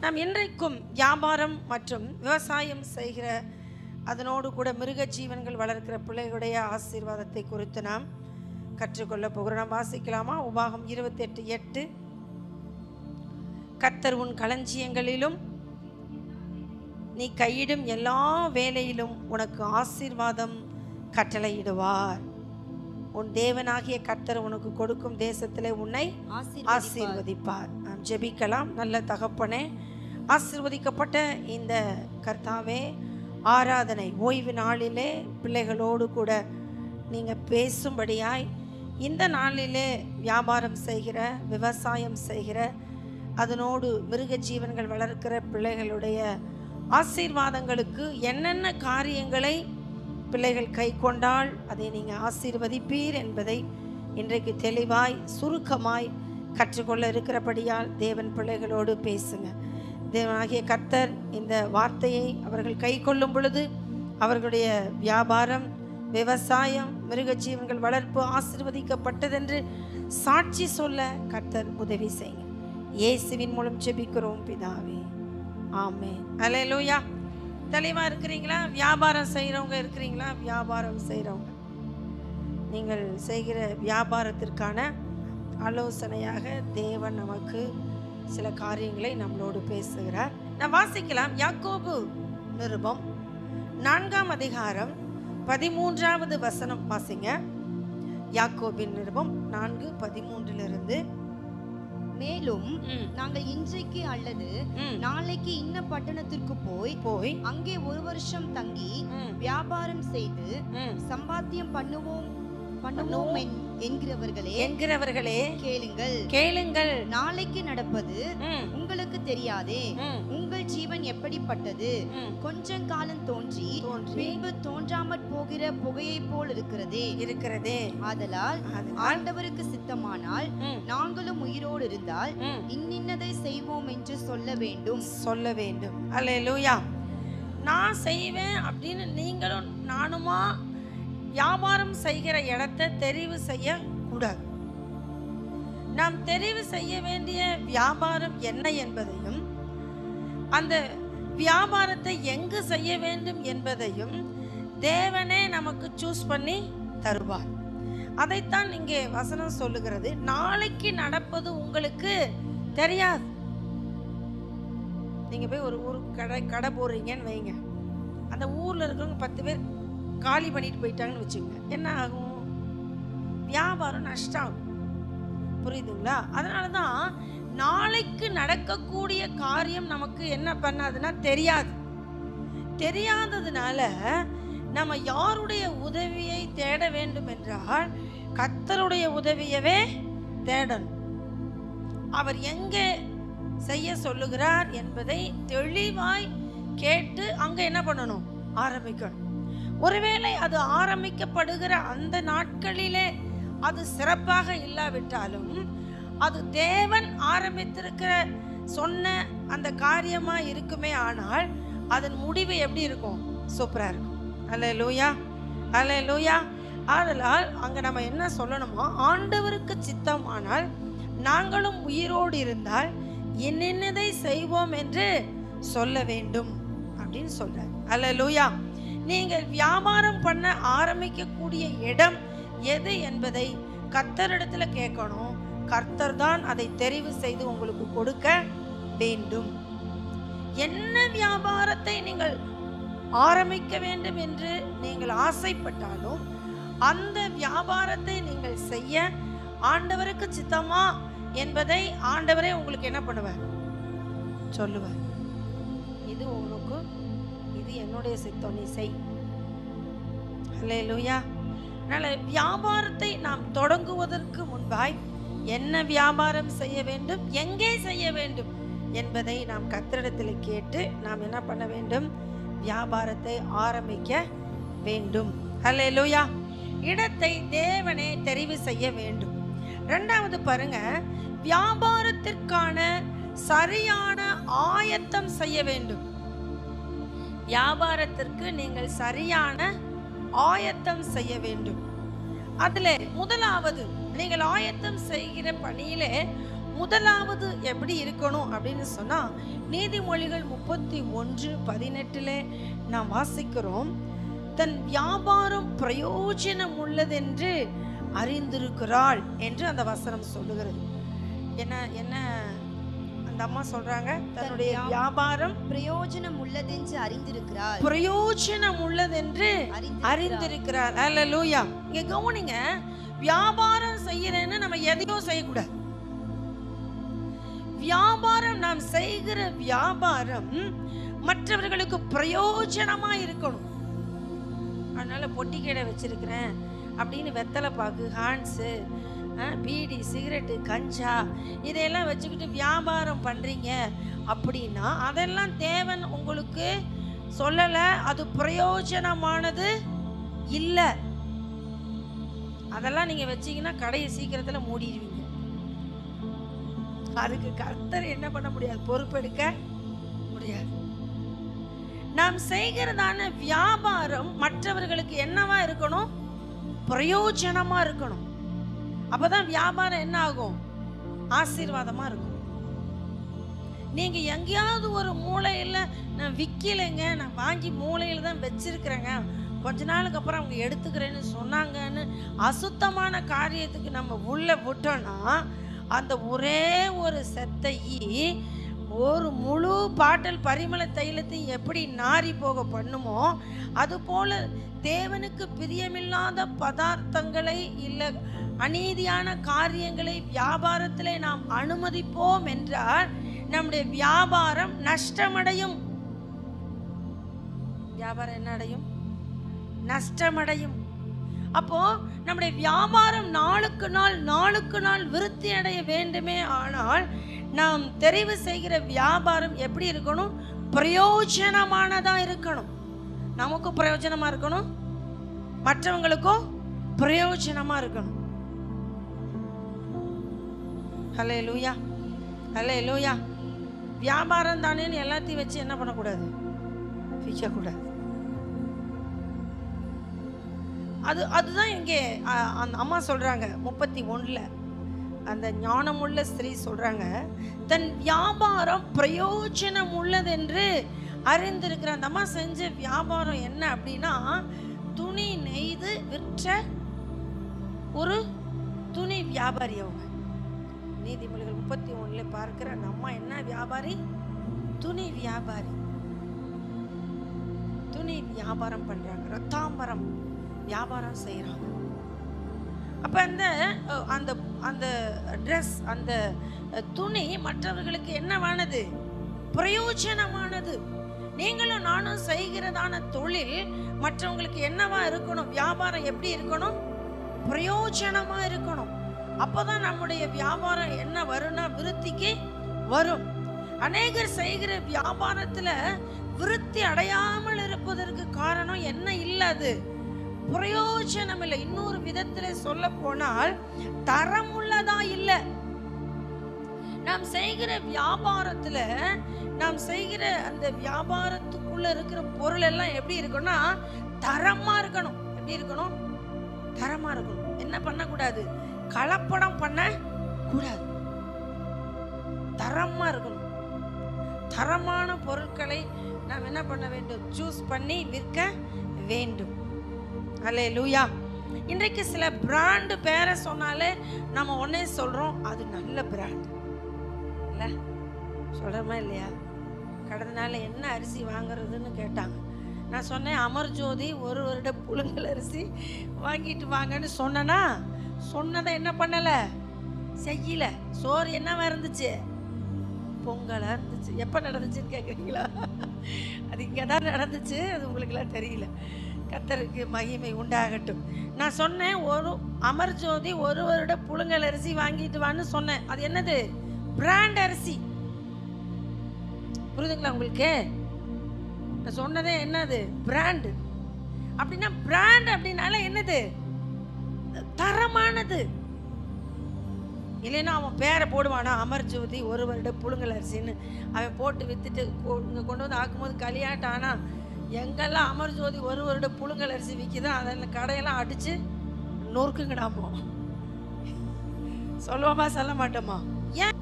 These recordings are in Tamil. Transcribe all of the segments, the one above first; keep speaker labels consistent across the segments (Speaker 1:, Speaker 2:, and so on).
Speaker 1: நாம் இன்றைக்கும் வியாபாரம் மற்றும் விவசாயம் செய்கிற அதனோடு கூட மிருக ஜீவன்கள் வளர்க்கிற பிள்ளைகளுடைய ஆசீர்வாதத்தை குறித்து நாம் கற்றுக்கொள்ள போகிறோம். நாம் வாசிக்கலாமா? உபாகம் 28:8. கர்த்தர் உன் களஞ்சியங்களிலும் நீ கையிடும் எல்லா வேலையிலும் உனக்கு ஆசீர்வாதம் கட்டளையிடுவார். உன் தேவனாகிய கர்த்தர் உனக்கு கொடுக்கும் தேசத்திலே உன்னை ஆசீர்வதிப்பார். நாம் ஜெபிக்கலாம். நல்ல தகப்பனே, ஆசீர்வதிக்கப்பட்ட இந்த கர்த்தாவே, ஆராதனை ஓய்வு நாளிலே பிள்ளைகளோடு கூட நீங்கள் பேசும்படியாய் இந்த நாளிலே வியாபாரம் செய்கிற, விவசாயம் செய்கிற, அதனோடு மிருக ஜீவன்கள் வளர்க்கிற பிள்ளைகளுடைய ஆசீர்வாதங்களுக்கு என்னென்ன காரியங்களை பிள்ளைகள் கை கொண்டால் அதை நீங்கள் ஆசீர்வதிப்பீர் என்பதை இன்றைக்கு தெளிவாய் சுருக்கமாய் கற்றுக்கொள்ள இருக்கிறபடியால் தேவன் பிள்ளைகளோடு பேசுங்க. தேவனாகிய கர்த்தர் இந்த வார்த்தையை அவர்கள் கை கொள்ளும் பொழுது அவர்களுடைய வியாபாரம், விவசாயம், மிருக ஜீவன்கள் வளர்ப்பு ஆசீர்வதிக்கப்பட்டதென்று சாட்சி சொல்ல கர்த்தர் உதவி செய்யுங்க. இயேசுவின் மூலம் ஜெபிக்கிறோம் பிதாவே, ஆமென். அல்லேலூயா. தெளிவாக இருக்கிறீங்களா? வியாபாரம் செய்கிறவங்க இருக்கிறீங்களா? வியாபாரம் செய்கிறவங்க, நீங்கள் செய்கிற வியாபாரத்திற்கான ஆலோசனையாக தேவன் நமக்கு சில காரியங்களை நம்மளோடு பேசுகிறார். நான் வாசிக்கலாம். யாக்கோபு நிருபம் 4ஆம் அதிகாரம் 13வது வசனம் வாசிங்க. யாக்கோபின் நிருபம் 4:13
Speaker 2: மேலும் நாங்கள் இன்றைக்கு அல்லது நாளைக்கு இன்ன பட்டணத்திற்கு போய் அங்கே ஒரு வருஷம் தங்கி வியாபாரம் செய்து சம்பாத்தியம் பண்ணுவோம் என்கிறவர்களே கேளுங்கள். நாளைக்கு நடப்பது உங்களுக்கு தெரியாதே. உங்கள் ஜீவன் எப்படிப்பட்டது? கொஞ்சம் காலம் தோன்றி பின்பு தோன்றாமற் போகிற புகையை போல் இருக்கிறதே. ஆதலால் ஆண்டவருக்கு சித்தமானால் நாங்களும் உயிரோடு இருந்தால் இன்னின்னதை செய்வோம் என்று சொல்ல வேண்டும்.
Speaker 1: அல்லேலூயா. நான் செய்வேன் அப்படின்னு நீங்களும் நானுமா வியாபாரம் செய்கிற இடத்தை தெரிவு செய்ய கூடாது. நாம் தெரிவு செய்ய வேண்டிய வியாபாரம் என்ன என்பதையும், அந்த வியாபாரத்தை எங்கு செய்ய வேண்டும் என்பதையும் தேவனே நமக்கு சூஸ் பண்ணி தருவார். அதைத்தான் இங்கே வசனம் சொல்லுகிறது. நாளைக்கு நடப்பது உங்களுக்கு தெரியாது. நீங்க போய் ஒரு ஊருக்கு கடை போடுறீங்கன்னு வைங்க. அந்த ஊர்ல இருக்கிறவங்க 10 பேர் காலி பண்ணிட்டு போயிட்டாங்கன்னு வச்சுக்கோங்க. என்ன ஆகும்? வியாபாரம் நஷ்டம் ஆகும். புரியுதுங்களா? அதனால தான் நாளைக்கு நடக்கக்கூடிய காரியம் நமக்கு என்ன பண்ணாதுன்னா தெரியாததுனால நம்ம யாருடைய உதவியை தேட வேண்டும் என்றால் கர்த்தருடைய உதவியவே தேடணும். அவர் எங்கே செய்ய சொல்லுகிறார் என்பதை தெளிவாய் கேட்டு அங்க என்ன பண்ணணும்? ஆரம்பிக்கணும். ஒருவேளை அது ஆரம்பிக்கப்படுகிற அந்த நாட்களிலே அது சிறப்பாக இல்லாவிட்டாலும், அது தேவன் ஆரம்பித்திருக்கிற சொன்ன அந்த காரியமா இருக்குமே ஆனால் அதன் முடிவு எப்படி இருக்கும்? சூப்பரா இருக்கும். அல்லேலூயா, அல்லேலூயா. ஆதலால் அங்க நம்ம என்ன சொல்லணுமோ, ஆண்டவருக்கு சித்தம் ஆனால் நாங்களும் உயிரோடு இருந்தால் என்னென்னதை செய்வோம் என்று சொல்ல வேண்டும் அப்படின்னு சொல்றார். அல்லேலூயா. நீங்கள் வியாபாரம் பண்ண ஆரம்பிக்கக்கூடிய இடம் எது என்பதை கர்த்தரிடத்துல கேட்கணும். கர்த்தர் தான் அதை தெரிவு செய்து உங்களுக்கு கொடுக்க வேண்டும். என்ன வியாபாரத்தை நீங்கள் ஆரம்பிக்க வேண்டும் என்று நீங்கள் ஆசைப்பட்டாலும் அந்த வியாபாரத்தை நீங்கள் செய்ய ஆண்டவருக்கு சித்தமா என்பதை ஆண்டவரே உங்களுக்கு என்ன பண்ணுவார்? சொல்லுவார். இது உனக்கு, இது என்னுடைய சித்தம், நீ செய். அல்லேலூயா. அதனால வியாபாரத்தை நாம் தொடங்குவதற்கு முன்பாய் என்ன வியாபாரம் செய்ய வேண்டும், எங்கே செய்ய வேண்டும் என்பதை நாம் கர்த்தரிடத்தில் கேட்டு நாம் என்ன பண்ண வேண்டும்? வியாபாரத்தை ஆரம்பிக்க வேண்டும். அல்லேலூயா. இடத்தை தேவனே தெரிவு செய்ய வேண்டும். இரண்டாவது பாருங்க, வியாபாரத்திற்கான சரியான ஆயத்தம் செய்ய வேண்டும். வியாபாரத்திற்கு நீங்கள் சரியான ஆயத்தம் செய்ய வேண்டும். அதுல முதலாவது, நீங்கள் ஆயத்தம் செய்கிற பணியிலே முதலாவது எப்படி இருக்கணும் அப்படின்னு சொன்னா, நீதிமொழிகள் 31:18 நாம் வாசிக்கிறோம், தன் வியாபாரம் பிரயோஜனம் உள்ளதென்று அறிந்திருக்கிறாள் என்று அந்த வசனம் சொல்லுகிறது. என்ன என்ன அந்த அம்மா சொல்றாங்க? தன்னுடைய வியாபாரம்
Speaker 2: பிரயோஜனம் உள்ளதென்று அறிந்திருக்கிறாள்.
Speaker 1: பிரயோஜனம் உள்ளதென்று அறிந்திருக்கிறாள். அல்லேலூயா. இங்க கவனிங்க, வியாபாரம் செய்யறேன்னு நம்ம எதையோ செய்யக்கூடாது. வியாபாரம், நாம் செய்கிற வியாபாரம் மற்றவர்களுக்கு பிரயோஜனமா இருக்கணும். அதனால பொட்டி கடை வச்சிருக்கிறேன் அப்படின்னு வெத்தலை பாக்கு, ஹான்ஸு, பீடி, சிகரெட்டு, கஞ்சா இதையெல்லாம் வச்சுக்கிட்டு வியாபாரம் பண்றீங்க அப்படின்னா அதெல்லாம் தேவன் உங்களுக்கு சொல்லலை, அது பிரயோஜனமானது இல்லை. அதெல்லாம் நீங்க வச்சீங்கன்னா கடையை சீக்கிரத்துல மூடிடுவீங்க. அதுக்கு கர்த்தர் என்ன பண்ண முடியாது, பொறுப்பெடுக்க முடியாது. நாம் செய்கிறதான வியாபாரம் மற்றவர்களுக்கு என்னவா இருக்கணும்? பிரயோஜனமா இருக்கணும். அப்பதான் வியாபாரம் என்ன ஆகும்? ஆசீர்வாதமா இருக்கும். நீங்க எங்கேயாவது ஒரு மூலையில நான் விற்கலைங்க, நான் வாங்கி மூலையில தான் வச்சிருக்கிறேங்க, கொஞ்ச நாளுக்கு அப்புறம் அவங்க எடுத்துக்கிறேன்னு சொன்னாங்கன்னு அசுத்தமான காரியத்துக்கு நம்ம உள்ள விட்டோம்னா அந்த ஒரே ஒரு செத்தையி ஒரு முழு பாட்டல் பரிமள தைலத்தை எப்படி நாரி போக பண்ணுமோ அதுபோல தேவனுக்கு பிரியமில்லாத பதார்த்தங்களை இல்லை அநீதியான காரியங்களை வியாபாரத்திலே நாம் அனுமதிப்போம் என்றால் நம்முடைய வியாபாரம் நஷ்டமடையும். வியாபாரம் என்ன அடையும்? நஷ்டமடையும். அப்போ நம்முடைய வியாபாரம் நாளுக்கு நாள் விருத்தி அடைய வேண்டுமே ஆனால் நாம் தெரிவு செய்கிற வியாபாரம் எப்படி இருக்கணும்? பிரயோஜனமானதா இருக்கணும். நமக்கும் பிரயோஜனமா இருக்கணும், மற்றவங்களுக்கும் பிரயோஜனமா இருக்கணும். ஹல்லேலூயா, ஹல்லேலூயா. வியாபாரம் தானேன்னு எல்லாத்தையும் வச்சு என்ன பண்ணக்கூடாது? விற்கக்கூடாது. அதுதான் இங்கே அந்த அம்மா சொல்றாங்க 31 அந்த ஞானமுள்ள ஸ்திரீ சொல்றாங்க, தன் வியாபாரம் பிரயோஜனம் உள்ளதென்று அறிந்திருக்கிற. அந்த அம்மா செஞ்ச வியாபாரம் என்ன அப்படின்னா, துணி நெய்து விற்ற ஒரு துணி வியாபாரி. அவங்க நீதிமொழிகள் 31 பார்க்கிற அந்த அம்மா என்ன வியாபாரி? துணி வியாபாரி. துணி வியாபாரம் பண்றாங்க, ரத்தாம்பரம் வியாபாரம் செய்யறாங்க. அப்ப அந்த அந்த ட்ரெஸ், அந்த துணி மற்றவர்களுக்கு என்னவானது? பிரயோஜனமானது. நீங்களும் நானும் செய்கிறதான தொழில் மற்றவங்களுக்கு என்னவா இருக்கணும்? வியாபாரம் எப்படி இருக்கணும்? பிரயோஜனமா இருக்கணும். அப்பதான் நம்முடைய வியாபாரம் என்ன வரும்னா விருத்திக்கு வரும். அநேகர் செய்கிற வியாபாரத்துல விருத்தி அடையாமல் இருப்பதற்கு காரணம் என்ன? இல்லை, அது பிரயோஜனம் இல்லை. இன்னொரு விதத்துல சொல்ல போனால் தரம் உள்ளதா இல்லை. நாம் செய்கிற வியாபாரத்துல, நாம் செய்கிற அந்த வியாபாரத்துக்குள்ள இருக்கிற பொருள் எல்லாம் எப்படி இருக்கணும்னா தரமா இருக்கணும். எப்படி இருக்கணும்? தரமா இருக்கணும். என்ன பண்ணக்கூடாது? கலப்படம் பண்ண கூடாது. தரமா இருக்கணும். தரமான பொருட்களை நாம் என்ன பண்ண வேண்டும்? சூஸ் பண்ணி விற்க வேண்டும். அல்லேலூயா. இன்றைக்கு சில பிராண்டு பேரை சொன்னாலே நம்ம ஒன்னே சொல்றோம், அது நல்ல பிராண்ட் இல்ல, சொல்றோமா இல்லையா? கடந்த நாள் என்ன அரிசி வாங்குறதுன்னு கேட்டாங்க. நான் சொன்னேன், அமர் ஜோதி 1 வருட புழுங்கல் அரிசி வாங்கிட்டு வாங்கன்னு சொன்னேன்னா, சொன்னதை என்ன பண்ணல, செய்யல. சோறு என்னவா இருந்துச்சு? பொங்கலா இருந்துச்சு. எப்ப நடந்துச்சுன்னு கேட்குறீங்களா? அது இங்கதான் நடந்துச்சு. அது உங்களுக்குலாம் தெரியல. கர்த்தருக்கு மகிமை உண்டாகட்டும். நான் சொன்னேன், ஒரு அமர் ஜோதி 1 வருட புழுங்கல் அரிசி வாங்கிட்டு வான்னு சொன்னேன். அது என்னது? பிராண்ட் அரிசி. புரியுதுங்களா உங்களுக்கு? நான் சொன்னதே என்னது? பிராண்ட். அப்படின்னா பிராண்ட் அப்படின்னால என்னது? தரமானது. இல்லைன்னா அவன் பேரை போடுவானா, அமர் ஜோதி 1 வருட புழுங்கல் அரிசின்னு அவன் போட்டு வித்துட்டு இங்கே கொண்டு வந்து ஆக்கும்போது களியாட்டானா, எங்கெல்லாம் அமர் ஜோதி 1 வருட புழுங்கல் அரிசி விற்கிதான் அதில் கடையெல்லாம் அடிச்சு நொறுக்குங்கடாமோ. சொல்லுவோமா சொல்ல மாட்டோமா? ஏன்?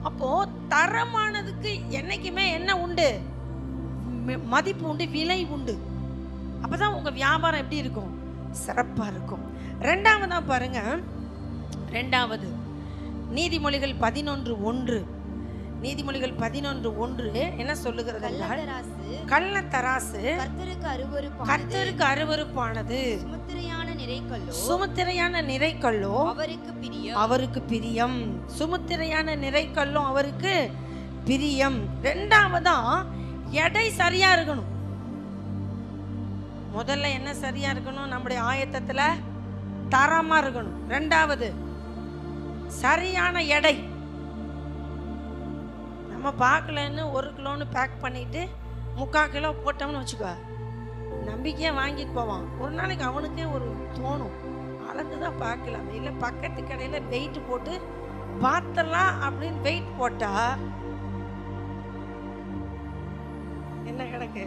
Speaker 1: அப்போ தரமானதுக்கு என்னைக்குமே என்ன உண்டு? மதிப்பு உண்டு, விலை உண்டு. அப்பதான் உங்க வியாபாரம் எப்படி இருக்கும்? சிறப்பா இருக்கும். ரெண்டாவதா பாருங்க, ரெண்டாவது நீதிமொழிகள் 11:1. நீதிமொழிகள் 11:1 என்ன சொல்லுகிறது? கள்ளத்தராசு கர்த்தருக்கு அருவருப்பானது, சுமுத்திரையான நிறைக்கல்லோ அவருக்கு பிரியம். சுமுத்திரையான நிறைக்கல்லோ அவருக்கு பிரியம். ரெண்டாவதா எடை சரியா இருக்கணும். முதல்ல என்ன சரியா இருக்கணும்? நம்முடைய ஆயத்தத்துல தரமா இருக்கணும். ரெண்டாவது சரியான எடை. நம்ம பார்க்கலன்னு 1 கிலோன்னு பேக் பண்ணிட்டு 3/4 கிலோ போட்டோம்னு வச்சுக்கோ, நம்பிக்கையா வாங்கிட்டு போவான். ஒரு நாளைக்கு அவனுக்கே ஒரு தோணும், அளந்துதான் பார்க்கலாம், இல்லை பக்கத்து கடையில வெயிட் போட்டு பார்த்தலாம் அப்படின்னு வெயிட் போட்டா என்ன கிடக்கு?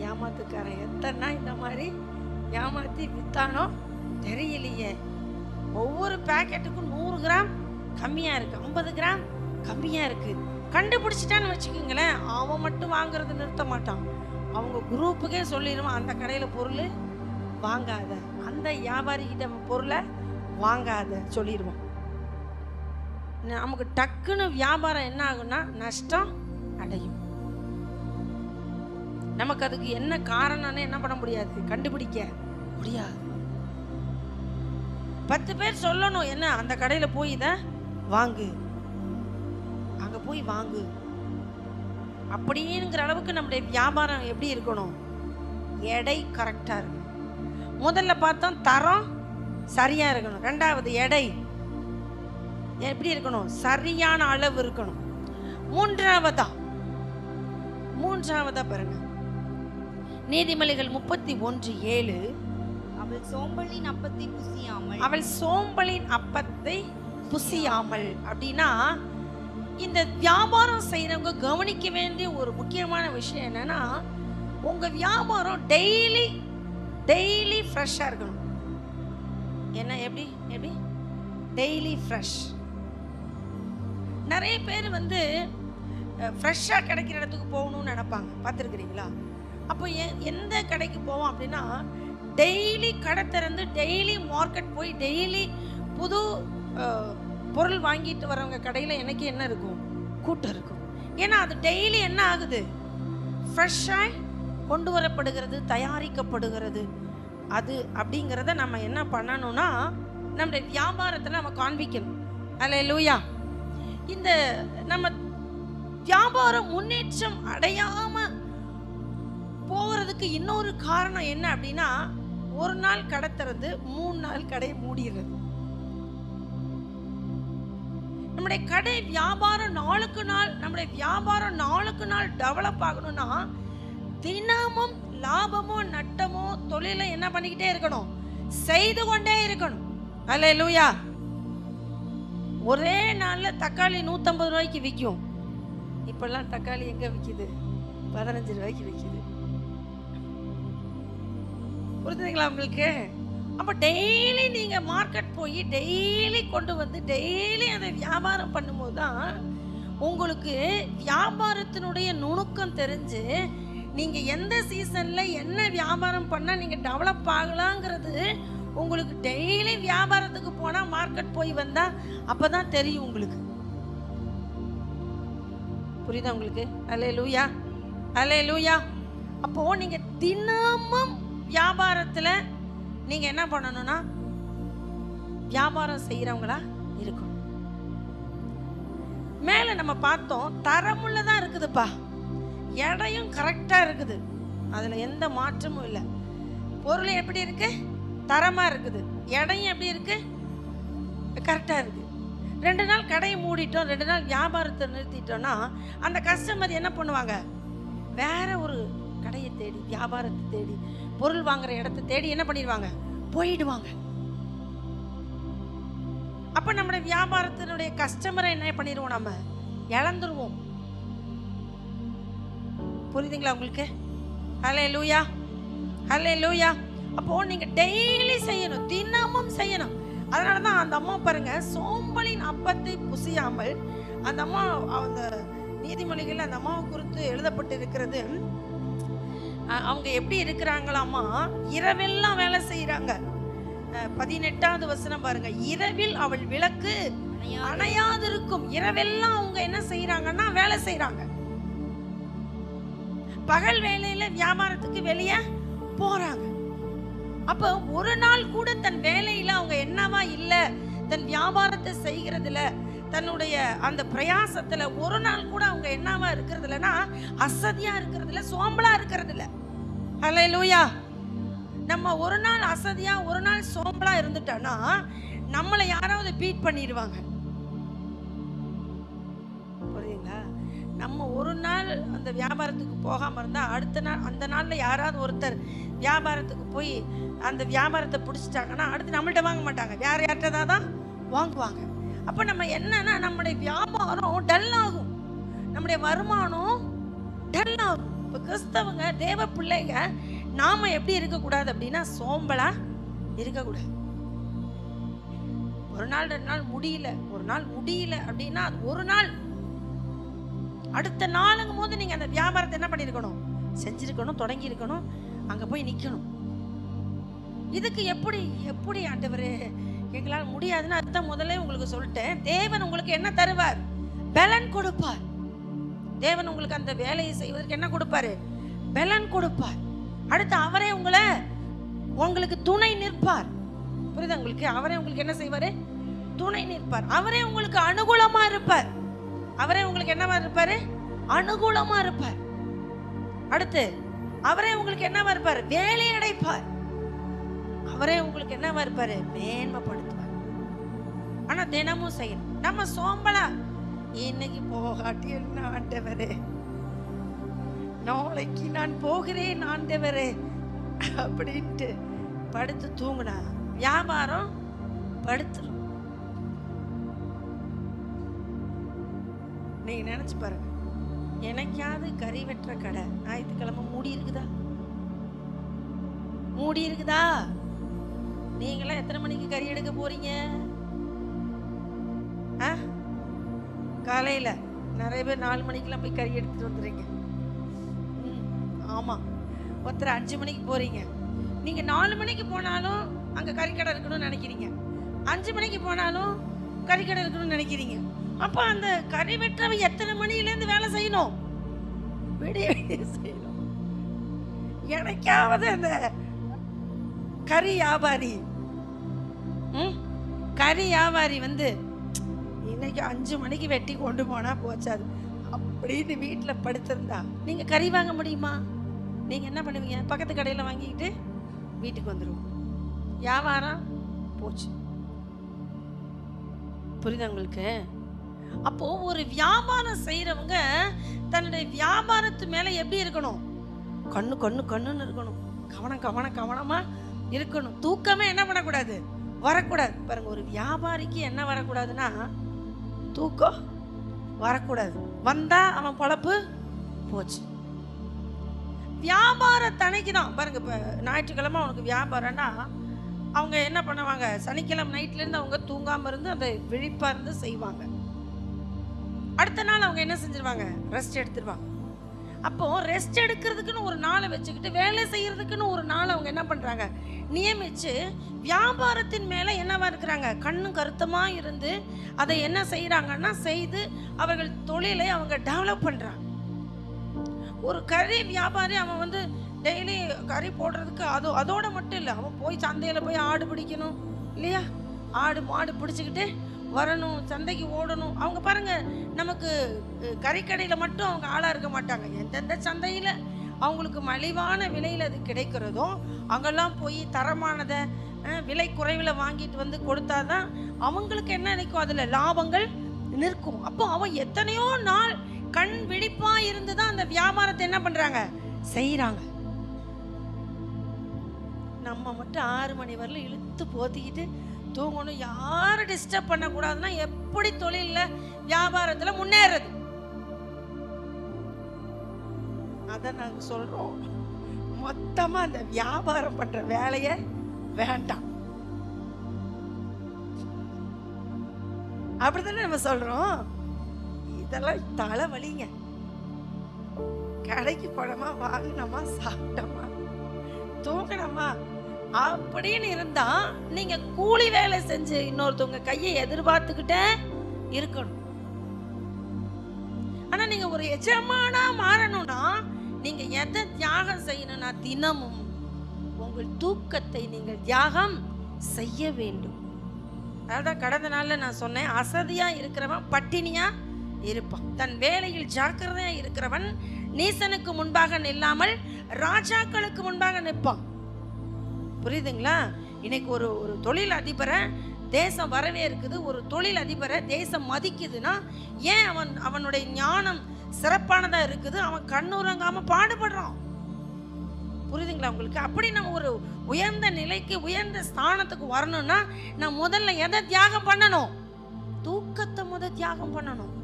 Speaker 1: ஏமாத்துக்காரன் எத்தனை இந்த மாதிரி ஏமாத்தி வித்தானோ தெரியலையே. ஒவ்வொரு பேக்கெட்டுக்கும் 100 கிராம் கம்மியா இருக்கு, 50 கிராம் கம்மியா இருக்கு. கண்டுபிடிச்சிட்டான்னு வச்சுக்கோங்களேன், அவன் மட்டும் வாங்குறது நிறுத்த மாட்டான். அவங்க குரூப்புக்கே சொல்லிடுவான், அந்த கடையில பொருள் வாங்காத, அந்த வியாபாரி கிட்ட பொருளை வாங்காத சொல்லிடுவான். நமக்கு டக்குன்னு வியாபாரம் என்ன ஆகும்னா நஷ்டம் அடையும். நமக்கு அதுக்கு என்ன காரணம்னு என்ன பண்ண முடியாது, கண்டுபிடிக்க முடியாது. 10 பேர் சொல்லணும், என்ன அந்த கடையில போய் இதை வாங்கு, அங்க போய் வாங்கு அப்படிங்கிற அளவுக்கு நம்முடைய வியாபாரம் எப்படி இருக்கணும்? எடை கரெக்டா இருக்கணும். முதல்ல பார்த்தோம் தரம் சரியா இருக்கணும். ரெண்டாவது எடை எப்படி இருக்கணும்? சரியான அளவு இருக்கணும். மூன்றாவதா பாருங்க, நீதிமொழிகள் 31:7.
Speaker 2: அவள் சோம்பலின் அப்பத்தை புசியாமல்,
Speaker 1: அவள் சோம்பலின் அப்பத்தை புசியாமல் அப்படின்னா, இந்த வியாபாரம் செய்யறவங்க கவனிக்க வேண்டிய ஒரு முக்கியமான விஷயம் என்னன்னா, உங்க வியாபாரம் டெய்லி ஃப்ரெஷ்ஷா இருக்கணும். என்ன எப்படி டெய்லி ஃப்ரெஷ். நிறைய பேர் வந்து ஃப்ரெஷ்ஷாக கிடைக்கிற இடத்துக்கு போகணும்னு நினைப்பாங்க, பார்த்துருக்குறீங்களா? அப்போ எந்த கடைக்கு போவோம் அப்படின்னா, டெய்லி கடை திறந்து டெய்லி மார்க்கெட் போய் டெய்லி புது பொருள் வாங்கிட்டு வரவங்க கடையில் எனக்கு என்ன இருக்கும்? கூட்டம் இருக்கும். ஏன்னா அது டெய்லி என்ன ஆகுது? ஃப்ரெஷ்ஷாக கொண்டு வரப்படுகிறது, தயாரிக்கப்படுகிறது. அது அப்படிங்கிறத நம்ம என்ன பண்ணணும்னா, நம்முடைய வியாபாரத்தில் நம்ம காண்பிக்கணும். அல்லேலூயா. இந்த நம்ம வியாபாரம் முன்னேற்றம் அடையாம போகிறதுக்கு இன்னொரு காரணம் என்ன அப்படின்னா, ஒரு நாள் கடை திறந்து 3 நாள் கடை மூடிடுறது. நம்முடைய கடை வியாபாரம் நாளுக்கு நாள் டெவலப் ஆகணும்னா, தினமும் லாபமோ நட்டமோ தொழிலை என்ன பண்ணிக்கிட்டே இருக்கணும்? செய்து கொண்டே இருக்கணும். அல்லேலூயா. ஒரே நாள்ல தக்காளி 150 ரூபாய்க்கு விற்கும். இப்பெல்லாம் தக்காளி எங்க விற்கிது? 15 ரூபாய்க்கு விற்கிது. புரிஞ்சுங்களா உங்களுக்கு? அப்போ டெய்லி நீங்கள் மார்க்கெட் போய் டெய்லி கொண்டு வந்து டெய்லி அதை வியாபாரம் பண்ணும்போது தான் உங்களுக்கு வியாபாரத்தினுடைய நுணுக்கம் தெரிஞ்சு நீங்கள் எந்த சீசனில் என்ன வியாபாரம் பண்ணால் நீங்கள் டெவலப் ஆகலாங்கிறது உங்களுக்கு டெய்லி வியாபாரத்துக்கு போனால் மார்க்கெட் போய் வந்தால் அப்போ தான் தெரியும் உங்களுக்கு. புரியுதா உங்களுக்கு? அல்லேலூயா, அல்லேலூயா. அப்போது நீங்கள் தினமும் வியாபாரத்தில் நீங்க என்ன பண்ணணும்னா வியாபாரம் செய்யறவங்களா இருக்கணும். மேல நம்ம பார்த்தோம், தரமுள்ளதா இருக்குதுப்பா, எடையும் கரெக்டா இருக்குது, அதுல எந்த மாற்றமும் இல்லை. பொருள் எப்படி இருக்கு? தரமா இருக்குது. எடையும் எப்படி இருக்கு? கரெக்டா இருக்கு. 2 நாள் கடையை மூடிட்டோம், 2 நாள் வியாபாரத்தை நிறுத்திட்டோம்னா அந்த கஸ்டமர் என்ன பண்ணுவாங்க? வேற ஒரு கடையை தேடி, வியாபாரத்தை தேடி, பொருள் வாங்குற இடத்தை தேடி என்ன பண்ணிடுவாங்க? போயிடுவாங்க. அப்ப நம்முடைய வியாபாரத்தினுடைய கஸ்டமரை என்ன பண்ணிடுவோம்? நம்ம இழந்துருவோம். புரியுதுங்களா உங்களுக்கு? அல்லேலூயா, அல்லேலூயா. அப்போ நீங்க டெய்லி செய்யணும், தினமும் செய்யணும். அதனாலதான் அந்த அம்மா பாருங்க, சோம்பலின் அப்பத்தை புசியாமல் அந்த அம்மா, அந்த நீதிமொழிகள் அந்த அம்மாவை குறித்து எழுதப்பட்டு இருக்கிறது. அவங்க எப்படி இருக்கிறாங்களாமா, இரவெல்லாம் வேலை செய்யறாங்க. 18வது வசனம் பாருங்க. இரவில் அவள் விளக்கு அணையாதிருக்கும். இரவெல்லாம் அவங்க என்ன செய்யறாங்கன்னா வேலை செய்யறாங்க. பகல் வேலையில வியாபாரத்துக்கு வெளியே போறாங்க. அப்ப ஒரு நாள் கூட தன் வேலையில அவங்க என்னவா இல்ல, தன் வியாபாரத்தை செய்கிறதுல, தன்னுடைய அந்த பிரயாசத்துல ஒரு நாள் கூட அவங்க என்னவா இருக்கிறது இல்லைன்னா அசதியா இருக்கிறதுல, சோம்பலா இருக்கிறது இல்ல. ஹல்லேலூயா. நம்ம ஒரு நாள் அசதியா ஒரு நாள் சோம்பலா இருந்துட்டோம்னா நம்மளை யாராவது பீட் பண்ணிடுவாங்க. புரியுதுங்களா? நம்ம ஒரு நாள் அந்த வியாபாரத்துக்கு போகாம இருந்தா அடுத்த நாள், அந்த நாள்ல யாராவது ஒருத்தர் வியாபாரத்துக்கு போய் அந்த வியாபாரத்தை பிடிச்சிட்டாங்கன்னா அடுத்து நம்மள்ட்ட வாங்க மாட்டாங்க, வேற யார்கிட்ட தான் வாங்குவாங்க. அப்ப நம்ம என்னன்னா நம்முடைய வியாபாரம் டல் ஆகும், நம்முடைய வருமானம் டல் ஆகும். இப்ப கிறிஸ்தவங்க தேவ பிள்ளைங்க நாம எப்படி இருக்கக்கூடாது அப்படின்னா சோம்பலா இருக்கக்கூடாது. ஒரு நாள் 2 நாள் முடியல, ஒரு நாள் முடியல அப்படின்னா அது ஒரு நாள், அடுத்த நாளுங்கும் போது நீங்க அந்த வியாபாரத்தை என்ன பண்ணிருக்கணும், செஞ்சிருக்கணும், தொடங்கி இருக்கணும், அங்க போய் நிக்கணும். இதுக்கு எப்படி ஆண்டவரே எங்களால் முடியாதுன்னு அதுதான் முதல்ல உங்களுக்கு சொல்லிட்டேன். தேவன் உங்களுக்கு என்ன தருவார்? பலன் கொடுப்பார். தேவன் உங்களுக்கு அந்த வேலையை செய்வதற்கு என்ன கொடுப்பாரு? பலன் கொடுப்பார். அடுத்து அவரே உங்களுக்கு துணை நிற்பார். புரியுதா உங்களுக்கு? அவரே உங்களுக்கு என்ன செய்வாரு? துணை நிற்பார். அவரே உங்களுக்கு அனுகூலமா இருப்பார். அவரே உங்களுக்கு என்னவா இருப்பாரு? அனுகூலமா இருப்பார். அடுத்து அவரே உங்களுக்கு என்னவா இருப்பார்? வேலை அடைப்பார். அவரே உங்களுக்கு என்னவா இருப்பாரு? மேன்மைப்படுத்துவார். ஆனா தினமும் செய்யணும். நம்ம சோம்பலா இன்னைக்கு போகாட்டி என்ன ஆண்டவரே, நாளைக்கு நான் போகிறேன் ஆண்டவரே அப்படின்ட்டு படுத்து தூங்குனா வியாபாரம் படுத்துரும். நீங்க நினைச்சு பாருங்க, எனக்காவது கறி வெட்டுற கடை ஞாயிற்றுக்கிழமை மூடி இருக்குதா? மூடி இருக்குதா? நீங்களாம் எத்தனை மணிக்கு கறி எடுக்க போறீங்க? காலையில நிறைய பேர் 4 மணிக்கெல்லாம் போய் கறி எடுத்துட்டு வந்துடுறீங்க. ஆமா, ஒருத்தர் 5 மணிக்கு போறீங்க. நீங்க 4 மணிக்கு போனாலும் அங்க கறிக்கடை இருக்கணும்னு நினைக்கிறீங்க, 5 மணிக்கு போனாலும் கறிக்கடை இருக்கணும்னு நினைக்கிறீங்க. அப்ப அந்த கறி வெற்றவை எத்தனை மணில இருந்து வேலை செய்யணும்? விடிய செய்யணும். எனக்காவது அந்த கறி வியாபாரி இன்னைக்கு 5 மணிக்கு வெட்டி கொண்டு போனா போச்சாது அப்படின்னு வீட்டுல படுத்திருந்தா நீங்க கறி வாங்க முடியுமா? நீங்க என்ன பண்ணுவீங்க? பக்கத்து கடையில வாங்கிக்கிட்டு வீட்டுக்கு வந்துருவோம். வியாபாரம் போச்சு. புரியுதா உங்களுக்கு? அப்போ ஒரு வியாபாரம் செய்யறவங்க தன்னுடைய வியாபாரத்து மேல எப்படி இருக்கணும்? கண்ணுன்னு இருக்கணும். கவனமா இருக்கணும். தூக்கமே என்ன பண்ணக்கூடாது? வரக்கூடாது. பாருங்க, ஒரு வியாபாரிக்கு என்ன வரக்கூடாதுன்னா தூக்கம் வரக்கூடாது. வந்தா அவன் பொழப்பு போச்சு. வியாபாரத்தன்னைக்கு தான் பாருங்க, இப்போ ஞாயிற்றுக்கிழமை அவனுக்கு வியாபாரம்னா அவங்க என்ன பண்ணுவாங்க? சனிக்கிழமை நைட்ல இருந்து அவங்க தூங்காம இருந்து அந்த விழிப்பா இருந்து செய்வாங்க. அடுத்த நாள் அவங்க என்ன செஞ்சிருவாங்க? ரெஸ்ட் எடுத்துருவாங்க. அப்போ ரெஸ்ட் எடுக்கிறதுக்குன்னு ஒரு நாளை வச்சுக்கிட்டு வேலை செய்யறதுக்குன்னு ஒரு நாள் அவங்க என்ன பண்றாங்க? நியமிச்சு வியாபாரத்தின் மேல என்னவா இருக்கிறாங்க? கண்ணும் கருத்தமா இருந்து அதை என்ன செய்யறாங்கன்னா செய்து அவர்கள் தொழிலை அவங்க டெவலப் பண்றாங்க. ஒரு கறி வியாபாரி அவன் டெய்லி கறி போடுறதுக்கு அதோட மட்டும் இல்லை, அவன் போய் சந்தையில போய் ஆடு பிடிக்கணும் இல்லையா? ஆடு மாடு பிடிச்சிக்கிட்டு வரணும், சந்தைக்கு ஓடணும். அவங்க பாருங்க, நமக்கு கறிக்கடையில மட்டும் அவங்க ஆளா இருக்க மாட்டாங்க. எந்தெந்த சந்தையில அவங்களுக்கு மலிவான விலையில அது கிடைக்கிறதோ அங்கெல்லாம் போய் தரமானதை விலை குறைவில் வாங்கிட்டு கொடுத்தாதான் அவங்களுக்கு என்ன நினைக்கும்? அதுல லாபங்கள் நிற்கும். அப்போ அவன் எத்தனையோ நாள் கண் விழிப்பா இருந்துதான் அந்த வியாபாரத்தை என்ன பண்றாங்க? செய்யறாங்க. நம்ம மட்டும் 6 மணி வரல இழுத்து போத்திக்கிட்டு தூங்கணும், யாரும் டிஸ்டர்ப் பண்ண கூடாதுன்னா எப்படி தொழில்ல வியாபாரத்துல முன்னேறது? அத நாங்க சொல்றோம், மொத்தமா அந்த வியாபாரம் பண்ற வேலைய வேண்டாம். அப்படித்தானே நம்ம சொல்றோம். இதெல்லாம் தலை வலிங்க. கடைக்கு போனோமா, வாங்கினோமா, சாப்பிட்டோமா, தூங்கினோமா அப்படின்னு இருந்தா நீங்க கூலி வேலை செஞ்சு இன்னொருத்தவங்க கையை எதிர்பார்த்துக்கிட்டே இருக்கணும். ஆனா நீங்க ஒரு எஜமானா மாறணும்னா நீங்க எதை தியாகம் செய்யணும்னா தினமும் உங்கள் தூக்கத்தை நீங்கள் தியாகம் செய்ய வேண்டும். அதான் கடந்த நாள்ல நான் சொன்னேன், அசதியா இருக்கிறவன் பட்டினியா இருப்பான். தன் வேலையில் ஜாக்கிரதையா இருக்கிறவன் நீசனுக்கு முன்பாக நில்லாமல் ராஜாக்களுக்கு முன்பாக நிற்பான். புரியுதுங்களா? இன்னைக்கு ஒரு தொழில் அதிபரை தேசம் வரவே இருக்குது, ஒரு தொழில் அதிபரை தேசம் மதிக்குதுன்னா ஏன்? அவனுடைய ஞானம் சிறப்பானதா இருக்குது, அவன் கண்ணுறங்காம பாடுபடுறான். புரியுதுங்களா உங்களுக்கு? அப்படி நம்ம ஒரு உயர்ந்த நிலைக்கு, உயர்ந்த ஸ்தானத்துக்கு வரணும்னா நான் முதல்ல எதை தியாகம் பண்ணணும்? தூக்கத்தை தியாகம் பண்ணணும்.